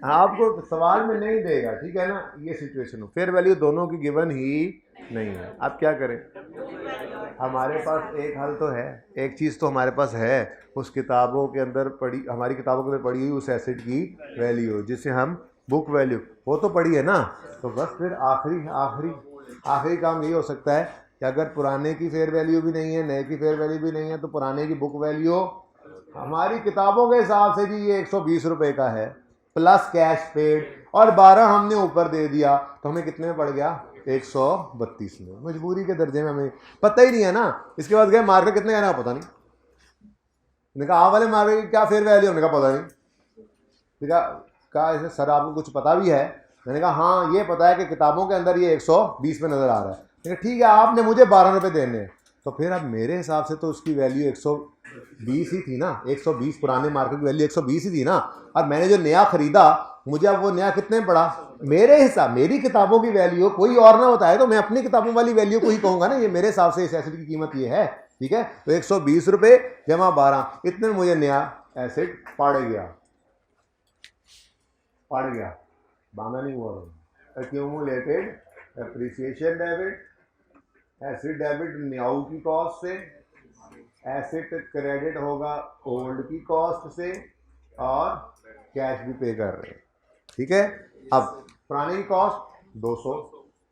आपको सवाल में नहीं देगा, ठीक है ना। ये सिचुएशन हो, फेयर वैल्यू दोनों की गिवन ही नहीं है। आप क्या करें? हमारे पास एक हल तो है, एक चीज़ तो हमारे पास है, उस किताबों के अंदर पड़ी, हमारी किताबों के अंदर पड़ी हुई उस एसेट की वैल्यू जिसे हम बुक वैल्यू, वो तो पड़ी है ना। तो बस फिर आखिरी काम ये हो सकता है कि अगर पुराने की फेयर वैल्यू भी नहीं है, नए की फेयर वैल्यू भी नहीं है, तो पुराने की बुक वैल्यू हमारी किताबों के हिसाब से जी ये 120 रुपये का है प्लस कैश पेड, और 12 हमने ऊपर दे दिया तो हमें कितने में पड़ गया? 132 में। मजबूरी के दर्जे में हमें पता ही नहीं है ना। इसके बाद गए मार्केट कितने का पता नहीं, मैंने कहा वाले मार्केट की क्या फेयर वैल्यू, हमने कहा पता नहीं। ठीक है, कहा ऐसे सर आपको कुछ पता भी है? मैंने कहा हाँ ये पता है कि किताबों के अंदर ये 120 में नज़र आ रहा है। मैंने कहा ठीक है आपने मुझे 12 रुपये देने हैं, तो फिर अब मेरे हिसाब से तो उसकी वैल्यू 120 ही थी ना, 120 पुराने मार्केट की वैल्यू 120 ही थी ना। और मैंने जो नया ख़रीदा मुझे अब वो नया कितने में पड़ा, मेरे हिसाब, मेरी किताबों की वैल्यू कोई और ना बताए तो मैं अपनी किताबों वाली वैल्यू को ही कहूंगा ना, ये मेरे हिसाब से इस एसिड की कीमत ये है, ठीक है। तो 120 रुपये जमा 12, इतने में मुझे नया एसिड पड़ गया, बांधा नहीं हुआ। Accumulated appreciation debit, acid debit new की कॉस्ट से, एसिड क्रेडिट होगा ओल्ड की कॉस्ट से, और कैश भी पे कर रहे हैं, ठीक है। अब पुराने की कॉस्ट 200,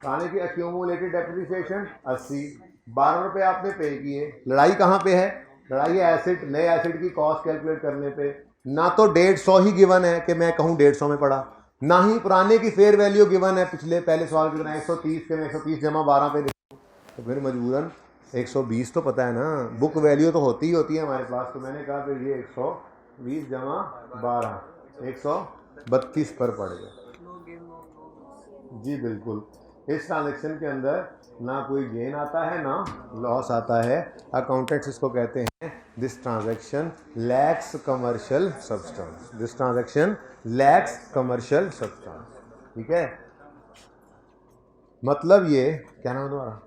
पुराने की एक्यूमुलेटेड डेप्रिसिएशन 80, 12 रुपये आपने पे किए। लड़ाई कहाँ पे है, लड़ाई है एसिड, नए एसिड की कॉस्ट कैलकुलेट करने पे। ना तो 150 ही गिवन है कि मैं कहूँ 150 में पड़ा, ना ही पुराने की फेयर वैल्यू गिवन है, पहले सवाल की तरह 130 के मैं 130 जमा 12 पे देखूँ, तो फिर मजबूरन 120 तो पता है ना, बुक वैल्यू तो होती ही होती है हमारे पास। तो मैंने कहा कि ये 120 जमा 12 132 पर पड़ गया। जी बिल्कुल, इस ट्रांजेक्शन के अंदर ना कोई गेन आता है ना लॉस आता है। अकाउंटेंट्स इसको कहते हैं this transaction lacks commercial substance, this transaction lacks commercial substance, ठीक है। मतलब ये क्या नाम है तुम्हारा,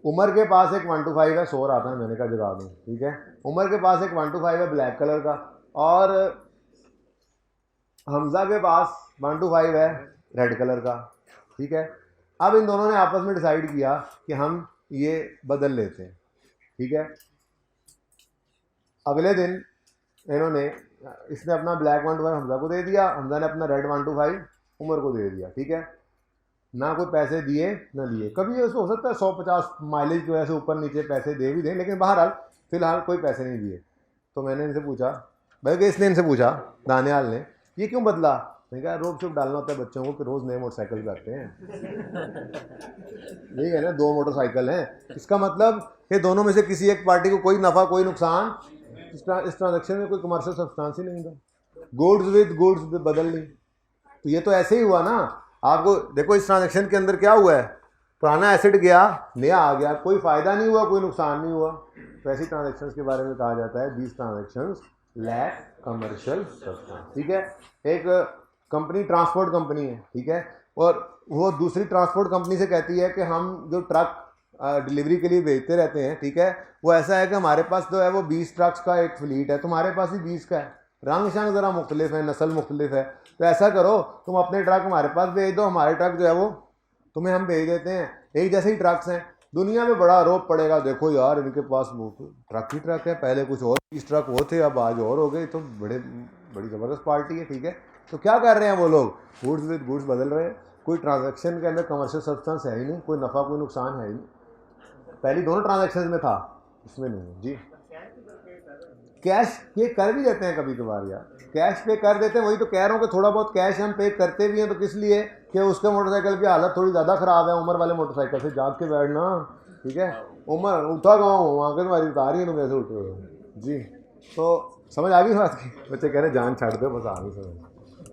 उमर के पास एक 125 है, सो रहा था, मैंने कहा जगा दूँ, ठीक है। उमर के पास एक 125 है ब्लैक कलर का, और हमजा के पास 125 है रेड कलर का, ठीक है। अब इन दोनों ने आपस में डिसाइड किया कि हम ये बदल लेते हैं, ठीक है। अगले दिन इन्होंने, इसने अपना ब्लैक 125 हमजा को दे दिया, हमजा ने अपना रेड 125 उमर को दे दिया, ठीक है। ना कोई पैसे दिए ना लिए। कभी ऐसा हो सकता है 150 माइलेज की वजह से ऊपर नीचे पैसे दे भी दें, लेकिन बहरहाल फिलहाल कोई पैसे नहीं दिए। तो मैंने इनसे पूछा, बल्कि इसने इनसे पूछा, दानियाल ने, ये क्यों बदला। मैंने कहा रोब शोब डालना होता है बच्चों को कि रोज़ नए मोटरसाइकिल करते हैं। यही है ना, 2 मोटरसाइकिल हैं, इसका मतलब कि दोनों में से किसी एक पार्टी को कोई नफ़ा कोई नुकसान, इस ट्रांजेक्शन में कोई कमर्शियल सब्सटेंस ही नहीं था, गुड्स विद गुड्स बदल नहीं। तो ये तो ऐसे ही हुआ ना। आपको देखो इस ट्रांजेक्शन के अंदर क्या हुआ है, पुराना एसिड गया नया आ गया, कोई फ़ायदा नहीं हुआ कोई नुकसान नहीं हुआ। तो ऐसी ट्रांजेक्शन्स के बारे में कहा जाता है these transactions lack commercial substance, ठीक है। एक कंपनी ट्रांसपोर्ट कंपनी है, ठीक है, और वो दूसरी ट्रांसपोर्ट कंपनी से कहती है कि हम जो ट्रक डिलीवरी के लिए भेजते रहते हैं, ठीक है, वो ऐसा है कि हमारे पास जो है वो 20 ट्रक्स का एक फ्लीट है, तुम्हारे पास ही 20 का है, रंग शंग ज़रा मुख्तलिफ है, नस्ल मुख्तलिफ है। तो ऐसा करो तुम अपने ट्रक हमारे पास भेज दो, हमारे ट्रक जो है वो तुम्हें हम भेज देते हैं, एक जैसे ही ट्रक्स हैं। दुनिया में बड़ा आरोप पड़ेगा, देखो यार इनके पास वो ट्रक ही ट्रक है, पहले कुछ और 20 ट्रक वो थे, अब आज और हो गए, तो बड़ी ज़बरदस्त पार्टी है, ठीक है। तो क्या कर रहे हैं वो लोग, गुड्स विद गुड्स बदल रहे हैं। कोई ट्रांजैक्शन के अंदर कमर्शियल सब्सटेंस है ही नहीं, कोई नफ़ा कोई नुकसान है ही नहीं। पहली दोनों ट्रांजैक्शन में था, इसमें नहीं है जी। कैश पे कर भी देते हैं कभी कभार यार, कैश पे कर देते हैं, वही तो कह रहा हूँ कि थोड़ा बहुत कैश हम पे करते भी हैं, तो किस लिए कि उसके मोटरसाइकिल की हालत थोड़ी ज़्यादा ख़राब है, उमर वाले मोटरसाइकिल से जाग के बैठना, ठीक है। उमर उठा कहाँ हूँ, वहाँ के तुम्हारी बता रही है तुम कैसे उठे हो जी। तो समझ आ गई बात की, बच्चे कह रहे जान छाड़ दो, बस आ गई समझ,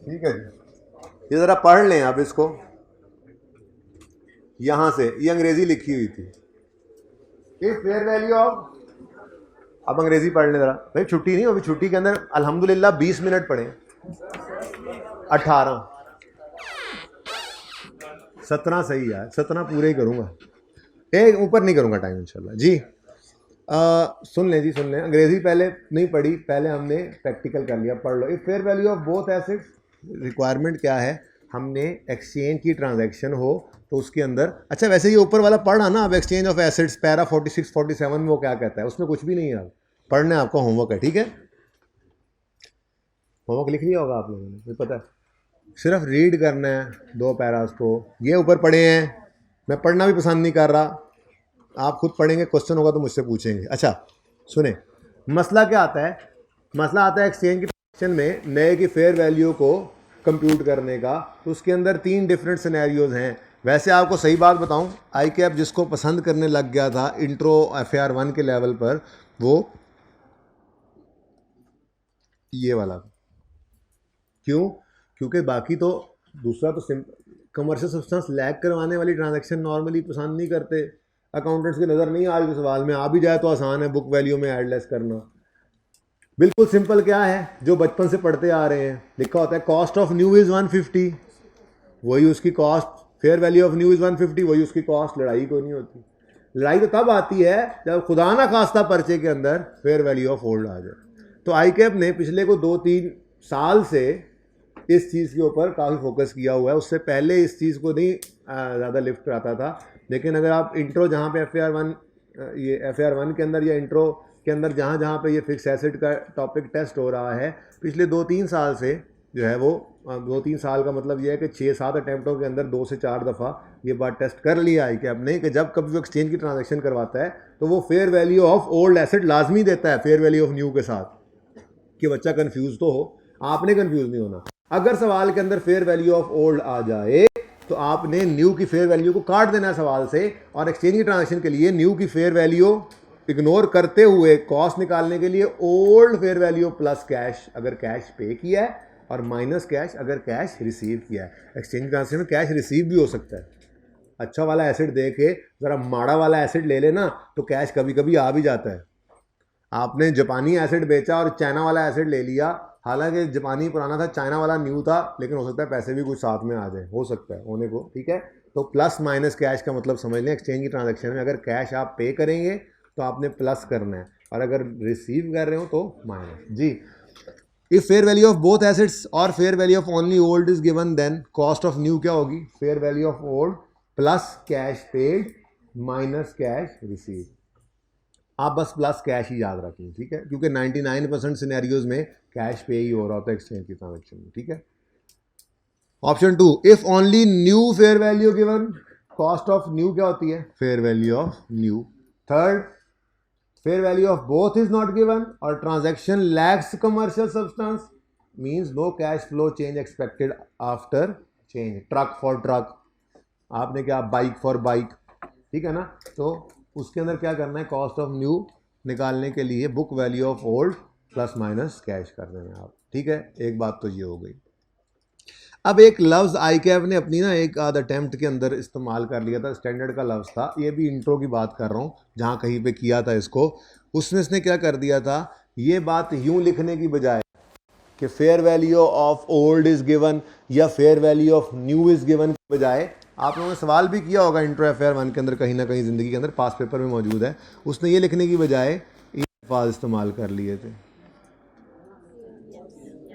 ठीक है जी। ये ज़रा पढ़ लें आप इसको, यहाँ से ये अंग्रेज़ी लिखी हुई थी, इफ फेयर वैल्यू ऑफ, अब अंग्रेजी पढ़ लें ज़रा भाई, छुट्टी नहीं, अभी छुट्टी के अंदर अल्हम्दुलिल्लाह 20 मिनट पढ़े, 18 17 सही यार, 17 पूरे ही करूँगा, एक ऊपर नहीं करूँगा टाइम इंशाल्लाह जी। सुन लें जी, सुन लें, अंग्रेजी पहले नहीं पढ़ी, पहले हमने प्रैक्टिकल कर लिया, पढ़ लो। If fair value of both assets, requirement क्या है, हमने एक्सचेंज की ट्रांजैक्शन हो तो उसके अंदर, अच्छा वैसे ये ऊपर वाला पढ़ा ना, अब एक्सचेंज ऑफ एसिड्स पैरा 46 47 में वो क्या कहता है, उसमें कुछ भी नहीं है, अब पढ़ना आपका होमवर्क है, ठीक है। होमवर्क लिख लिया होगा आप लोगों ने, मुझे पता है, सिर्फ रीड करना है 2 पैरास को। ये ऊपर पढ़े हैं, मैं पढ़ना भी पसंद नहीं कर रहा, आप खुद पढ़ेंगे, क्वेश्चन होगा तो मुझसे पूछेंगे। अच्छा सुने, मसला क्या आता है, मसला आता है एक्सचेंज की ट्रांजैक्शन में नए की फेयर वैल्यू को कंप्यूट करने का। तो उसके अंदर 3 डिफरेंट सिनेरियोज हैं। वैसे आपको सही बात बताऊं, आई कैप जिसको पसंद करने लग गया था इंट्रो FAR 1 के लेवल पर, वो ये वाला, क्यों, क्योंकि बाकी तो दूसरा तो कमर्शियल सब्सटेंस लैग करवाने वाली ट्रांजैक्शन नॉर्मली पसंद नहीं करते, अकाउंटेंट्स की नज़र नहीं आज के सवाल में, आ भी जाए तो आसान है बुक वैल्यू में एड लेस करना। बिल्कुल सिंपल क्या है, जो बचपन से पढ़ते आ रहे हैं, लिखा होता है कॉस्ट ऑफ न्यू इज 150, वही उसकी cost, fair value of new is 150, वही उसकी कॉस्ट। लड़ाई कोई नहीं होती। लड़ाई तो तब आती है जब खुदा ना खास्ता पर्चे के अंदर फेयर वैल्यू ऑफ ओल्ड आ जाए। तो आई कैप ने पिछले को 2-3 साल से इस चीज़ के ऊपर काफ़ी फोकस किया हुआ है। उससे पहले इस चीज़ को नहीं ज़्यादा लिफ्ट कराता था। लेकिन अगर आप इंट्रो जहाँ पे FAR 1 के अंदर या इंट्रो के अंदर जहाँ जहाँ पे ये फिक्स एसेट का टॉपिक टेस्ट हो रहा है, पिछले 2-3 साल से जो है वो 2-3 साल का मतलब ये है कि 6-7 अटैम्प्टों के अंदर 2 से 4 दफ़ा ये बात टेस्ट कर लिया है कि अब नहीं, कि जब कभी वो एक्सचेंज की ट्रांजैक्शन करवाता है तो वो fair value of old asset लाजमी देता है फेयर वैल्यू ऑफ न्यू के साथ, कि बच्चा कंफ्यूज तो हो, आपने कंफ्यूज नहीं होना। अगर सवाल के अंदर फेयर वैल्यू ऑफ ओल्ड आ जाए तो आपने न्यू की फेयर वैल्यू को काट देना है सवाल से, और एक्सचेंज की ट्रांजैक्शन के लिए न्यू की फेयर वैल्यू इग्नोर करते हुए कॉस्ट निकालने के लिए old fair value plus cash अगर कैश पे किया है, और माइनस कैश अगर कैश रिसीव किया है। एक्सचेंज ट्रांजैक्शन में कैश रिसीव भी हो सकता है। अच्छा वाला एसेट दे के ज़रा माड़ा वाला एसेट ले लेना तो कैश कभी कभी आ भी जाता है। आपने जापानी एसेट बेचा और चाइना वाला एसेट ले लिया, हालांकि जापानी पुराना था, चाइना वाला न्यू था, लेकिन हो सकता है पैसे भी कुछ साथ में आ जाए, हो सकता है होने को, ठीक है। तो प्लस माइनस कैश का मतलब समझ लें, एक्सचेंज की ट्रांजैक्शन में अगर कैश आप पे करेंगे तो आपने प्लस करना है, और अगर रिसीव कर रहे हो तो माइनस। जी, if fair value of both assets और fair value of only old is given, then cost of new क्या होगी, fair value of old plus cash paid minus cash receive. आप बस प्लस कैश ही याद रखें, ठीक है, क्योंकि 99% सिनेरियोज में कैश पे ही हो रहा होता है एक्सचेंज की ट्रांजैक्शन में, ठीक है। Option 2, if only new fair value given, cost of new क्या होती है, fair value of new. Third, fair value of both is not given और transaction lacks commercial substance, means no cash flow change expected after change. Truck for truck, आपने क्या bike for bike, ठीक है ना। तो उसके अंदर क्या करना है, कॉस्ट ऑफ न्यू निकालने के लिए book value of old plus minus cash कर देना आप, ठीक है। एक बात तो ये हो गई। अब एक लफ्ज़ आई कैब ने अपनी ना एक आध अटैम्प्ट के अंदर इस्तेमाल कर लिया था, स्टैंडर्ड का लफ्ज़ था, ये भी इंट्रो की बात कर रहा हूँ जहाँ कहीं पे किया था इसको, उसमें इसने क्या कर दिया था, ये बात यूँ लिखने की बजाय कि fair value of old is given या fair value of new is given के बजाय, आप लोगों ने सवाल भी किया होगा इंट्रो FAR 1 के अंदर, कहीं ना कहीं ज़िंदगी के अंदर पास पेपर में मौजूद है, उसने ये लिखने की बजाय ये अल्फाज इस्तेमाल कर लिए थे,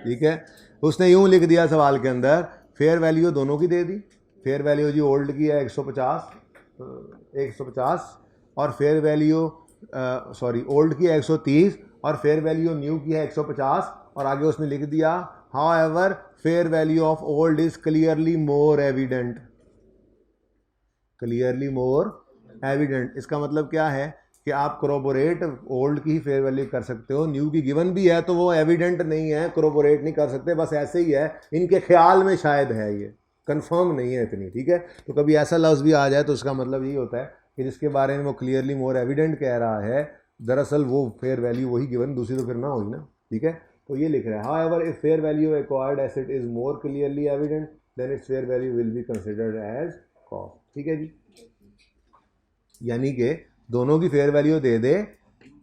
ठीक है। उसने यूँ लिख दिया सवाल के अंदर, फेयर वैल्यू दोनों की दे दी, फेयर वैल्यू जी ओल्ड की है 150 और फेयर वैल्यू ओल्ड की है 130 और फेयर वैल्यू न्यू की है 150, और आगे उसने लिख दिया however fair value of old is clearly more evident, clearly more evident. इसका मतलब क्या है कि आप कोरोबोरेट ओल्ड की ही फेयर वैल्यू कर सकते हो, न्यू की गिवन भी है तो वो एविडेंट नहीं है, कोरोबोरेट नहीं कर सकते, बस ऐसे ही है, इनके ख्याल में शायद है, ये कंफर्म नहीं है इतनी, ठीक है। तो कभी ऐसा लफ्ज़ भी आ जाए तो उसका मतलब यही होता है कि जिसके बारे में वो क्लियरली मोर एविडेंट कह रहा है, दरअसल वो फेयर वैल्यू वही गिवन, दूसरी तो फिर ना हुई ना, ठीक है। तो ये लिख रहा है however if fair value acquired asset is more clearly evident then its fair value will be considered as cost, ठीक है जी। यानी कि दोनों की फेयर वैल्यू दे दे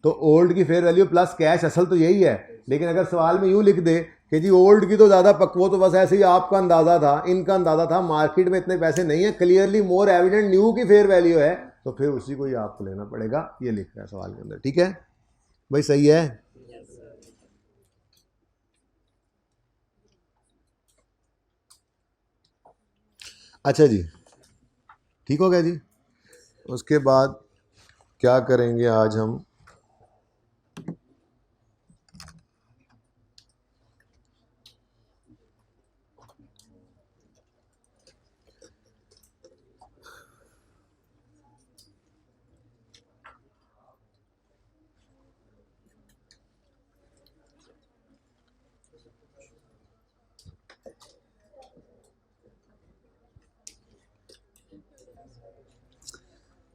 तो ओल्ड की फेयर वैल्यू प्लस कैश, असल तो यही है, लेकिन अगर सवाल में यूँ लिख दे कि जी ओल्ड की तो ज़्यादा वो तो बस ऐसे ही आपका अंदाज़ा था, इनका अंदाज़ा था, मार्केट में इतने पैसे नहीं है, क्लियरली मोर एविडेंट न्यू की फेयर वैल्यू है, तो फिर उसी को ही आपको लेना पड़ेगा, ये लिख रहा है सवाल के अंदर, ठीक है भाई, सही है। अच्छा जी, ठीक हो गया जी। उसके बाद क्या करेंगे आज हम,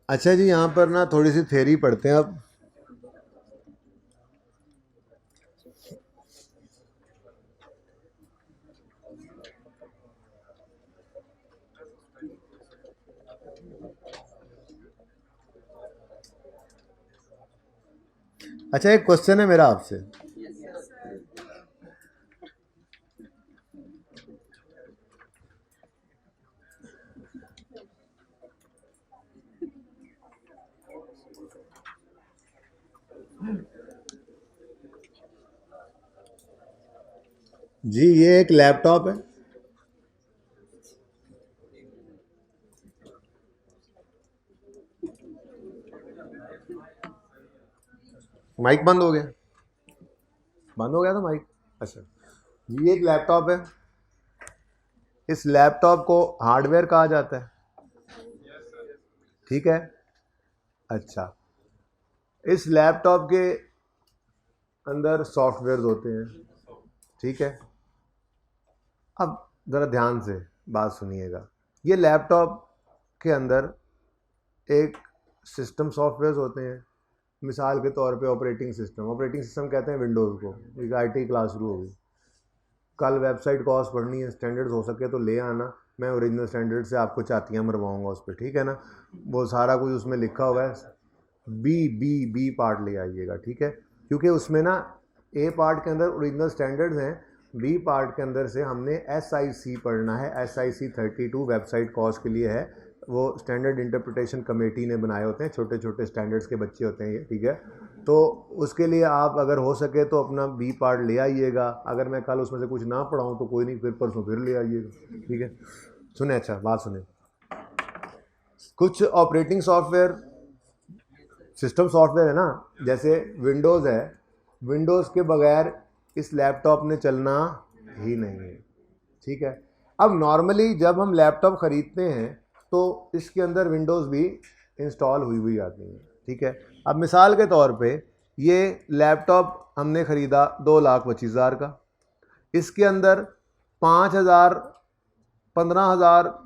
अच्छा जी यहाँ पर ना थोड़ी सी थ्योरी पढ़ते हैं अब। अच्छा एक क्वेश्चन है मेरा आपसे, जी ये एक लैपटॉप है। माइक बंद हो गया, बंद हो गया था माइक। अच्छा, ये एक लैपटॉप है। इस लैपटॉप को हार्डवेयर कहा जाता है, ठीक है। अच्छा, इस लैपटॉप के अंदर सॉफ्टवेयर होते हैं, ठीक है। अब ज़रा ध्यान से बात सुनिएगा। ये लैपटॉप के अंदर एक सिस्टम सॉफ्टवेयर होते हैं। मिसाल के तौर पे ऑपरेटिंग सिस्टम कहते हैं विंडोज़ को। एक आईटी क्लास शुरू होगी, कल वेबसाइट कॉस्ट पढ़नी है, स्टैंडर्ड्स हो सके तो ले आना, मैं ओरिजिनल स्टैंडर्ड से आपको चातियाँ मरवाऊँगा उस पर, ठीक है ना। वो सारा कुछ उसमें लिखा हुआ है। बी पार्ट ले आइएगा, ठीक है, क्योंकि उसमें ना ए पार्ट के अंदर ओरिजिनल स्टैंडर्ड्स हैं, बी पार्ट के अंदर से हमने SIC पढ़ना है। SIC 32 वेबसाइट कॉस्ट के लिए है, वो स्टैंडर्ड इंटरप्रिटेशन कमेटी ने बनाए होते हैं, छोटे छोटे स्टैंडर्ड्स के बच्चे होते हैं ये, ठीक है। तो उसके लिए आप अगर हो सके तो अपना बी पार्ट ले आइएगा। अगर मैं कल उसमें से कुछ ना पढ़ाऊँ तो कोई नहीं, फिर परसों फिर ले आइएगा, ठीक है। सुने, अच्छा बात सुने। कुछ ऑपरेटिंग सॉफ्टवेयर सिस्टम सॉफ्टवेयर है ना, जैसे विंडोज़ है, विंडोज़ के बगैर इस लैपटॉप ने चलना ही नहीं है, ठीक है। अब नॉर्मली जब हम लैपटॉप ख़रीदते हैं तो इसके अंदर विंडोज़ भी इंस्टॉल हुई हुई आती हैं, ठीक है। अब मिसाल के तौर पे ये लैपटॉप हमने ख़रीदा 2,25,000 का, इसके अंदर 5,000 15,000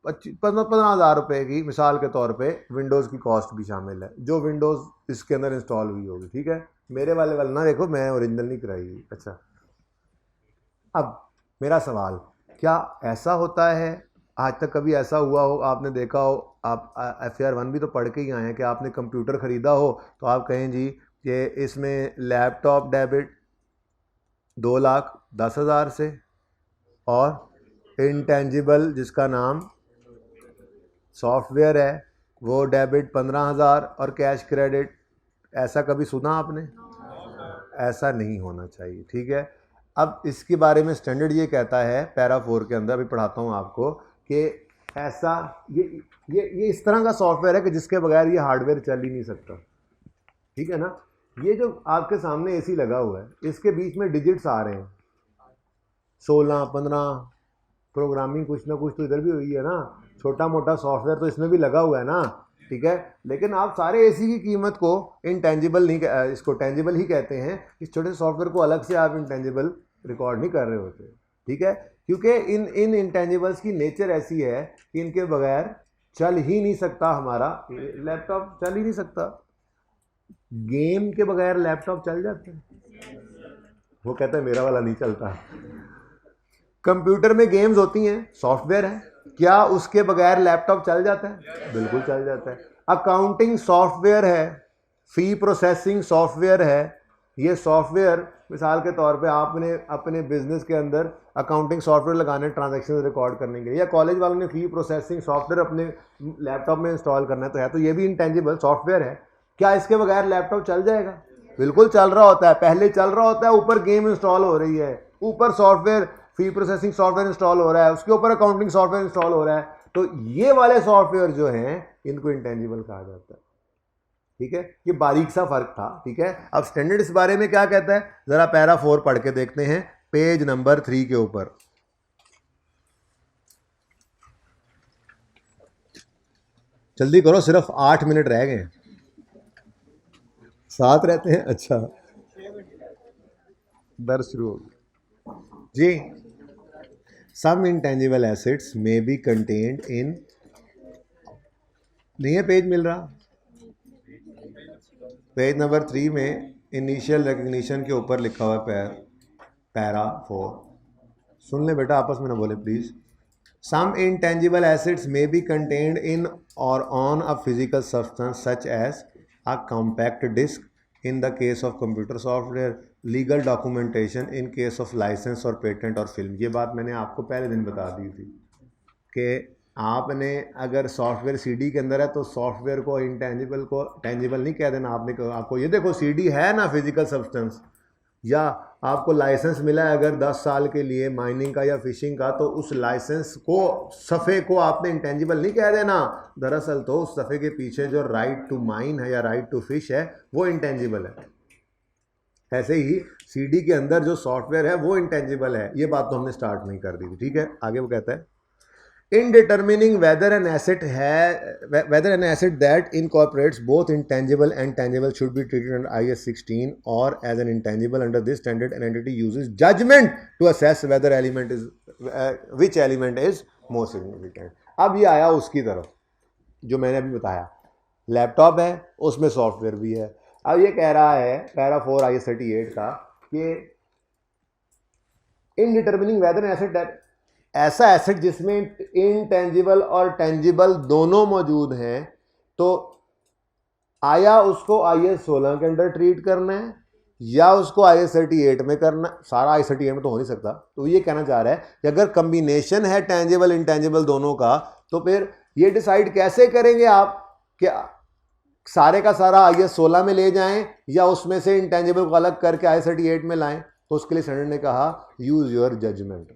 15,000 रुपये की मिसाल के तौर पे विंडोज़ की कॉस्ट भी शामिल है, जो विंडोज़ इसके अंदर इंस्टॉल हुई होगी, ठीक है। मेरे वाले वाला ना देखो, मैं ओरिजिनल नहीं कराई हुई। अच्छा, अब मेरा सवाल, क्या ऐसा होता है, आज तक कभी ऐसा हुआ हो, आपने देखा हो, आप FAR 1 भी तो पढ़ के ही आए हैं कि आपने कंप्यूटर ख़रीदा हो तो आप कहें जी कि इसमें लैपटॉप डेबिट 2,10,000 से, और इंटेंजिबल जिसका नाम सॉफ्टवेयर है वो डेबिट 15,000 और कैश क्रेडिट, ऐसा कभी सुना आपने? ऐसा नहीं होना चाहिए, ठीक है। अब इसके बारे में स्टैंडर्ड ये कहता है पैरा 4 के अंदर, अभी पढ़ाता हूँ आपको, कि ऐसा ये इस तरह का सॉफ्टवेयर है कि जिसके बगैर ये हार्डवेयर चल ही नहीं सकता, ठीक है ना। ये जो आपके सामने AC लगा हुआ है, इसके बीच में डिजिट्स आ रहे हैं 16, 15, प्रोग्रामिंग कुछ ना कुछ तो इधर भी हुई है ना, छोटा मोटा सॉफ्टवेयर तो इसमें भी लगा हुआ है ना, ठीक है। लेकिन आप सारे AC की कीमत को इंटेंजिबल नहीं, इसको टेंजिबल ही कहते हैं। इस छोटे सॉफ्टवेयर को अलग से आप इंटेंजिबल रिकॉर्ड नहीं कर रहे होते, ठीक है, क्योंकि इन इंटेंजिबल्स की नेचर ऐसी है कि इनके बगैर चल ही नहीं सकता, हमारा लैपटॉप चल ही नहीं सकता। गेम के बगैर लैपटॉप चल जाता है, वो कहता है मेरा वाला नहीं चलता। कंप्यूटर में गेम्स होती हैं, सॉफ्टवेयर है, क्या उसके बगैर लैपटॉप चल जाता है? बिल्कुल चल जाता है। अकाउंटिंग सॉफ्टवेयर है, फी प्रोसेसिंग सॉफ्टवेयर है। ये सॉफ्टवेयर मिसाल के तौर पे आपने अपने बिजनेस के अंदर अकाउंटिंग सॉफ्टवेयर लगाने, ट्रांजैक्शन रिकॉर्ड करने के लिए, या कॉलेज वालों ने फी प्रोसेसिंग सॉफ्टवेयर अपने लैपटॉप में इंस्टॉल करना तो है, तो ये भी इंटेंजिबल सॉफ्टवेयर है। क्या इसके बगैर लैपटॉप चल जाएगा? बिल्कुल चल रहा होता है, पहले चल रहा होता है, ऊपर गेम इंस्टॉल हो रही है, ऊपर सॉफ्टवेयर फी प्रोसेसिंग सॉफ्टवेयर इंस्टॉल हो रहा है, उसके ऊपर अकाउंटिंग सॉफ्टवेयर इंस्टॉल हो रहा है। तो ये वाले सॉफ्टवेयर जो हैं इनको इंटेंजिबल कहा जाता है, ठीक है। ये बारीक सा फर्क था, ठीक है। अब स्टैंडर्ड इस बारे में क्या कहता है, जरा पैरा 4 पढ़ के देखते हैं, पेज नंबर 3 के ऊपर। जल्दी करो, सिर्फ 8 मिनट रह गए, 7 रहते हैं। अच्छा, दर्ज शुरू होगी जी। सम intangible assets may be contained इन, नहीं है पेज मिल रहा, पेज नंबर 3 में इनिशियल रिकग्निशन के ऊपर लिखा हुआ है पैरा 4। सुन ले बेटा, आपस में ना बोले please. Some intangible assets may be contained in or on a physical substance such as a compact disc in the case of computer software, legal documentation in case of licence or patent or film. ये बात मैंने आपको पहले दिन बता दी थी कि आपने अगर सॉफ्टवेयर सीडी के अंदर है तो सॉफ्टवेयर को इंटेंजिबल को टेंजिबल नहीं कह देना। आपने आपको ये देखो सीडी है ना फिजिकल सब्सटेंस, या आपको लाइसेंस मिला है अगर 10 साल के लिए माइनिंग का या फिशिंग का, तो उस लाइसेंस को सफ़े को आपने इंटेंजिबल नहीं कह देना। दरअसल तो उस सफ़े के पीछे जो राइट टू माइन है या राइट टू फिश है वो इंटेंजिबल है। ऐसे ही सीडी के अंदर जो सॉफ्टवेयर है वो इंटेंजिबल है। ये बात तो हमने स्टार्ट नहीं कर दी थी, ठीक है। आगे वो कहता है in determining whether an asset that incorporates both intangible and tangible should be treated under IS 16 or as an intangible under this standard, an entity uses judgment to assess whether which element is more significant. अब ये आया उसकी तरफ जो मैंने अभी बताया, laptop है उसमें सॉफ्टवेयर भी है। अब ये कह रहा है पैरा 4 IS 38 का कि in determining whether an asset that, ऐसा एसेट जिसमें इनटेंजिबल और टेंजिबल दोनों मौजूद हैं, तो आया उसको IS 16 के अंडर ट्रीट करना है या उसको IS 38 में करना। सारा IS 38 में तो हो नहीं सकता। तो ये कहना चाह रहा है कि अगर कम्बिनेशन है टेंजिबल इंटेंजिबल दोनों का, तो फिर ये डिसाइड कैसे करेंगे आप कि सारे का सारा IS 16 में ले जाएं या उसमें से इंटेंजिबल को अलग करके IS 38 में लाएं। तो उसके लिए स्टैंडर्ड ने कहा use your judgement,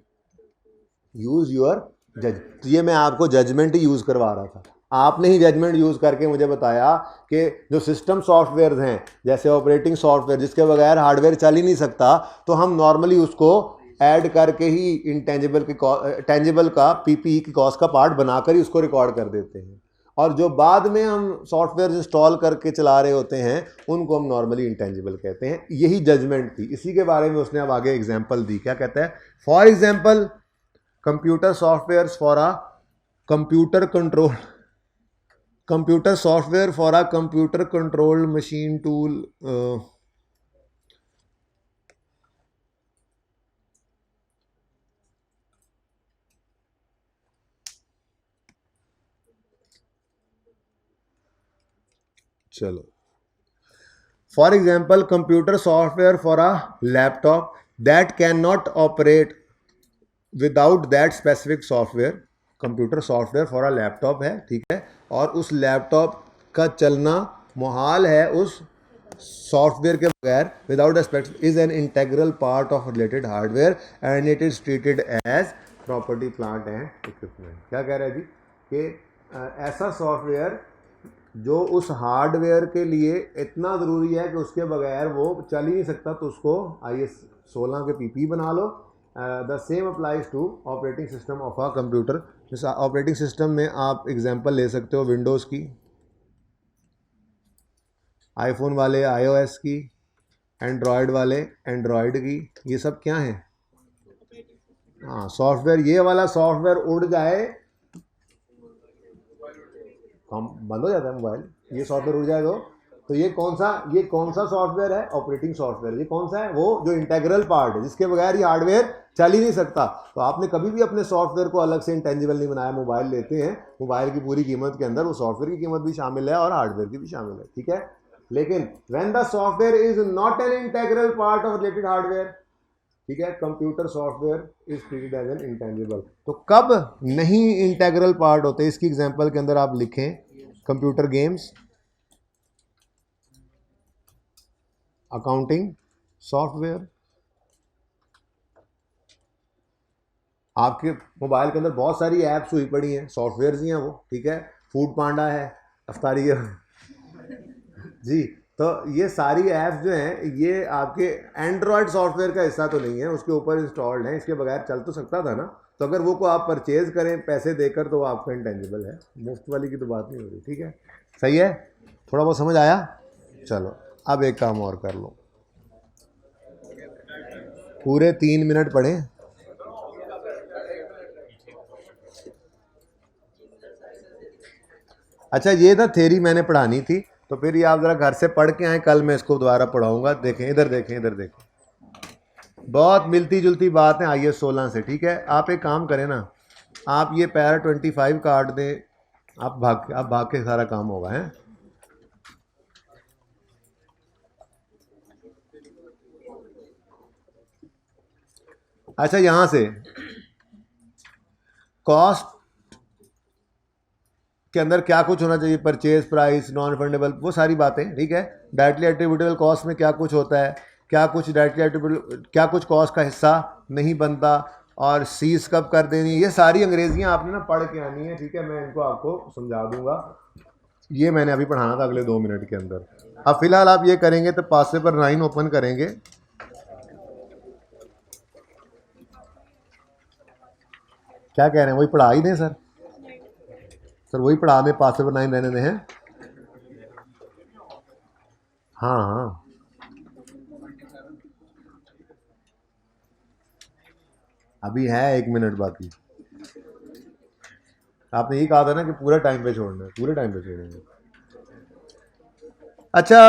use your जज। तो ये मैं आपको जजमेंट ही यूज करवा रहा था, आपने ही जजमेंट यूज करके मुझे बताया कि जो सिस्टम सॉफ्टवेयर हैं जैसे ऑपरेटिंग सॉफ्टवेयर जिसके बगैर हार्डवेयर चल ही नहीं सकता, तो हम नॉर्मली उसको ऐड करके ही इंटेंजिबल के टेंजिबल का PPE की कॉस्ट का पार्ट बनाकर ही उसको रिकॉर्ड कर देते हैं, और जो बाद में हम सॉफ्टवेयर इंस्टॉल करके चला रहे होते हैं उनको हम नॉर्मली इंटेंजिबल कहते हैं। यही जजमेंट थी, इसी के बारे में उसने अब आगे एग्जांपल दी। क्या कहता है? For example computer softwares for a computer software for a computer controlled machine tool चलो, for example computer software for a laptop that cannot operate without that specific software. Computer software for a laptop है, ठीक है, और उस laptop का चलना मुहाल है उस सॉफ्टवेयर के बगैर। Without aspect is an integral part of related hardware and it is treated as property plant and equipment. क्या कह रहे हैं जी कि ऐसा सॉफ्टवेयर जो उस हार्डवेयर के लिए इतना ज़रूरी है कि उसके बगैर वो चल ही नहीं सकता, तो उसको IS 16 के PPE बना लो। The same applies to operating system of a computer. जिस ऑपरेटिंग सिस्टम में आप एग्जांपल ले सकते हो विंडोज़ की, आईफोन वाले iOS की, एंड्रॉयड वाले एंड्रॉयड की। ये सब क्या है? हाँ, सॉफ्टवेयर। ये वाला सॉफ्टवेयर उड़ जाए हम बंद हो जाता है मोबाइल। ये सॉफ्टवेयर उड़ जाए तो ये कौन सा सॉफ्टवेयर है? Operating software. ये कौन सा है? वो जो इंटेग्रल पार्ट है जिसके बगैर ये हार्डवेयर चल ही नहीं सकता। तो आपने कभी भी अपने सॉफ्टवेयर को अलग से इंटेंजिबल नहीं बनाया। मोबाइल लेते हैं, मोबाइल की पूरी कीमत के अंदर वो सॉफ्टवेयर की कीमत भी शामिल है और हार्डवेयर की भी शामिल है, ठीक है। लेकिन when the software is not an integral part of related hardware, ठीक है, computer software is treated as an intangible. तो कब नहीं इंटेग्रल पार्ट होते? इसकी एग्जांपल के अंदर आप लिखें कंप्यूटर गेम्स, अकाउंटिंग सॉफ्टवेयर। आपके मोबाइल के अंदर बहुत सारी ऐप्स हुई पड़ी हैं, सॉफ्टवेयर ही हैं वो, ठीक है। फूड पांडा है, अफ्तारी जी। तो ये सारी ऐप्स जो हैं ये आपके एंड्रॉयड सॉफ्टवेयर का हिस्सा तो नहीं है, उसके ऊपर इंस्टॉल्ड है, इसके बगैर चल तो सकता था ना। तो अगर वो को आप परचेज करें पैसे देकर तो वो आपका इंटेंजिबल है। मुफ्त वाली की तो बात नहीं हो रही, ठीक है। सही है, थोड़ा बहुत समझ आया? चलो अब एक काम और कर लो, पूरे 3 मिनट पढ़ें। अच्छा, ये ना थ्योरी मैंने पढ़ानी थी, तो फिर ये आप ज़रा घर से पढ़ के आए, कल मैं इसको दोबारा पढ़ाऊँगा। देखें इधर, देखें इधर, देखें, बहुत मिलती जुलती बात है IS 16 से, ठीक है। आप एक काम करें ना, आप ये पैरा 25 काट दें, आप भाग के सारा काम होगा है। अच्छा, यहाँ से कॉस्ट के अंदर क्या कुछ होना चाहिए, परचेज प्राइस, नॉन फंडेबल, वो सारी बातें, ठीक है। डायरेक्टली एट्रीब्यूटेबल कॉस्ट में क्या कुछ होता है, क्या कुछ डायरेक्टली एट्रीब्यूटेबल, क्या कुछ कॉस्ट का हिस्सा नहीं बनता, और सीज कब कर देनी, ये सारी अंग्रेजियाँ आपने ना पढ़ के आनी है, ठीक है। मैं इनको आपको समझा दूंगा, ये मैंने अभी पढ़ाना था अगले 2 मिनट के अंदर। अब फिलहाल आप ये करेंगे तो पासेबल 9 ओपन करेंगे। क्या कह रहे हैं, वही पढ़ा ही दें सर? सर वही पढ़ा दें, पासेबल 9 रहने दें हैं? हाँ हाँ, अभी है 1 मिनट बाकी। आपने यही कहा था ना कि पूरा टाइम पे छोड़ना है, पूरे टाइम पे छोड़ेंगे। अच्छा,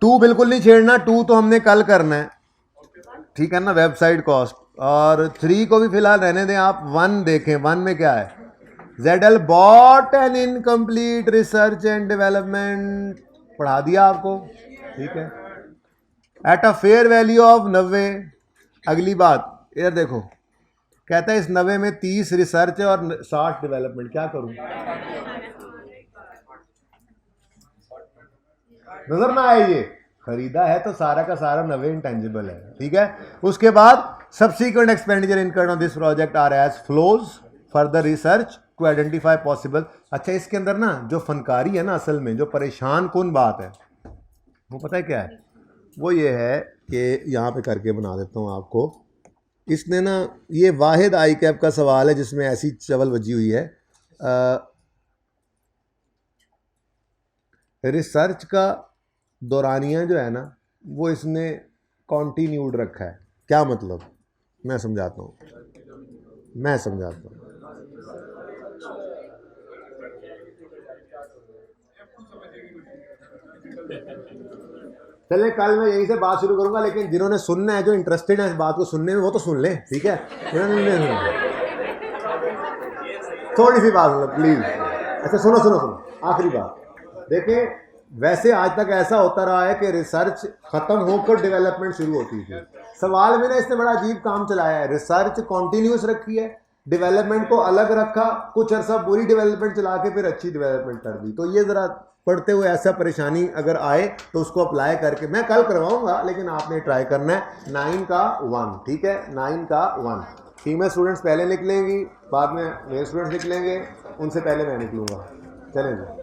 2 बिल्कुल नहीं छेड़ना, 2 तो हमने कल करना है, ठीक है ना, वेबसाइट कॉस्ट। और 3 को भी फिलहाल रहने दें आप। 1 देखें, 1 में क्या है, ZL bot N incomplete research and development, पढ़ा दिया आपको, ठीक है, at a fair value of 90। अगली बात इधर देखो, कहता है इस 90 में 30 रिसर्च है और 60 डेवलपमेंट, क्या करूं? नजर ना आए, ये खरीदा है तो सारा का सारा 90 इंटेंजिबल है, ठीक है। उसके बाद subsequent expenditure incurred on this project are as follows further research to identify possible. अच्छा, इसके अंदर ना जो फनकारी है ना, असल में जो परेशान कौन बात है वो पता है क्या है, वो ये है कि यहाँ पे करके बना देता हूँ आपको। इसने ना, ये वाहिद आई कैप का सवाल है जिसमें ऐसी चवल बजी हुई है। रिसर्च का दौरानिया जो है ना, वो इसने कॉन्टीन्यूड रखा है। क्या मतलब, मैं समझाता हूँ। चले, कल मैं यहीं से बात शुरू करूंगा, लेकिन जिन्होंने सुनना है, जो इंटरेस्टेड है इस बात को सुनने में, वो तो सुन ले, ठीक है। थोड़ी सी बात सुनो प्लीज। अच्छा सुनो, आखिरी बात देखिए, वैसे आज तक ऐसा होता रहा है कि रिसर्च खत्म होकर डेवलपमेंट शुरू होती थी। सवाल में ना इसने बड़ा अजीब काम चलाया है, रिसर्च कॉन्टिन्यूस रखी है, डेवलपमेंट को अलग रखा, कुछ अर्सा पूरी डेवलपमेंट चला के फिर अच्छी डेवलपमेंट कर दी। तो ये ज़रा पढ़ते हुए ऐसा परेशानी अगर आए तो उसको अप्लाई करके, मैं कल करवाऊंगा लेकिन आपने ट्राई करना है। 9 का 1, ठीक है, 9 का 1। फीमेल स्टूडेंट्स पहले निकलेंगी, बाद में मेल स्टूडेंट्स निकलेंगे, उनसे पहले मैं निकलूँगा। चलें जी।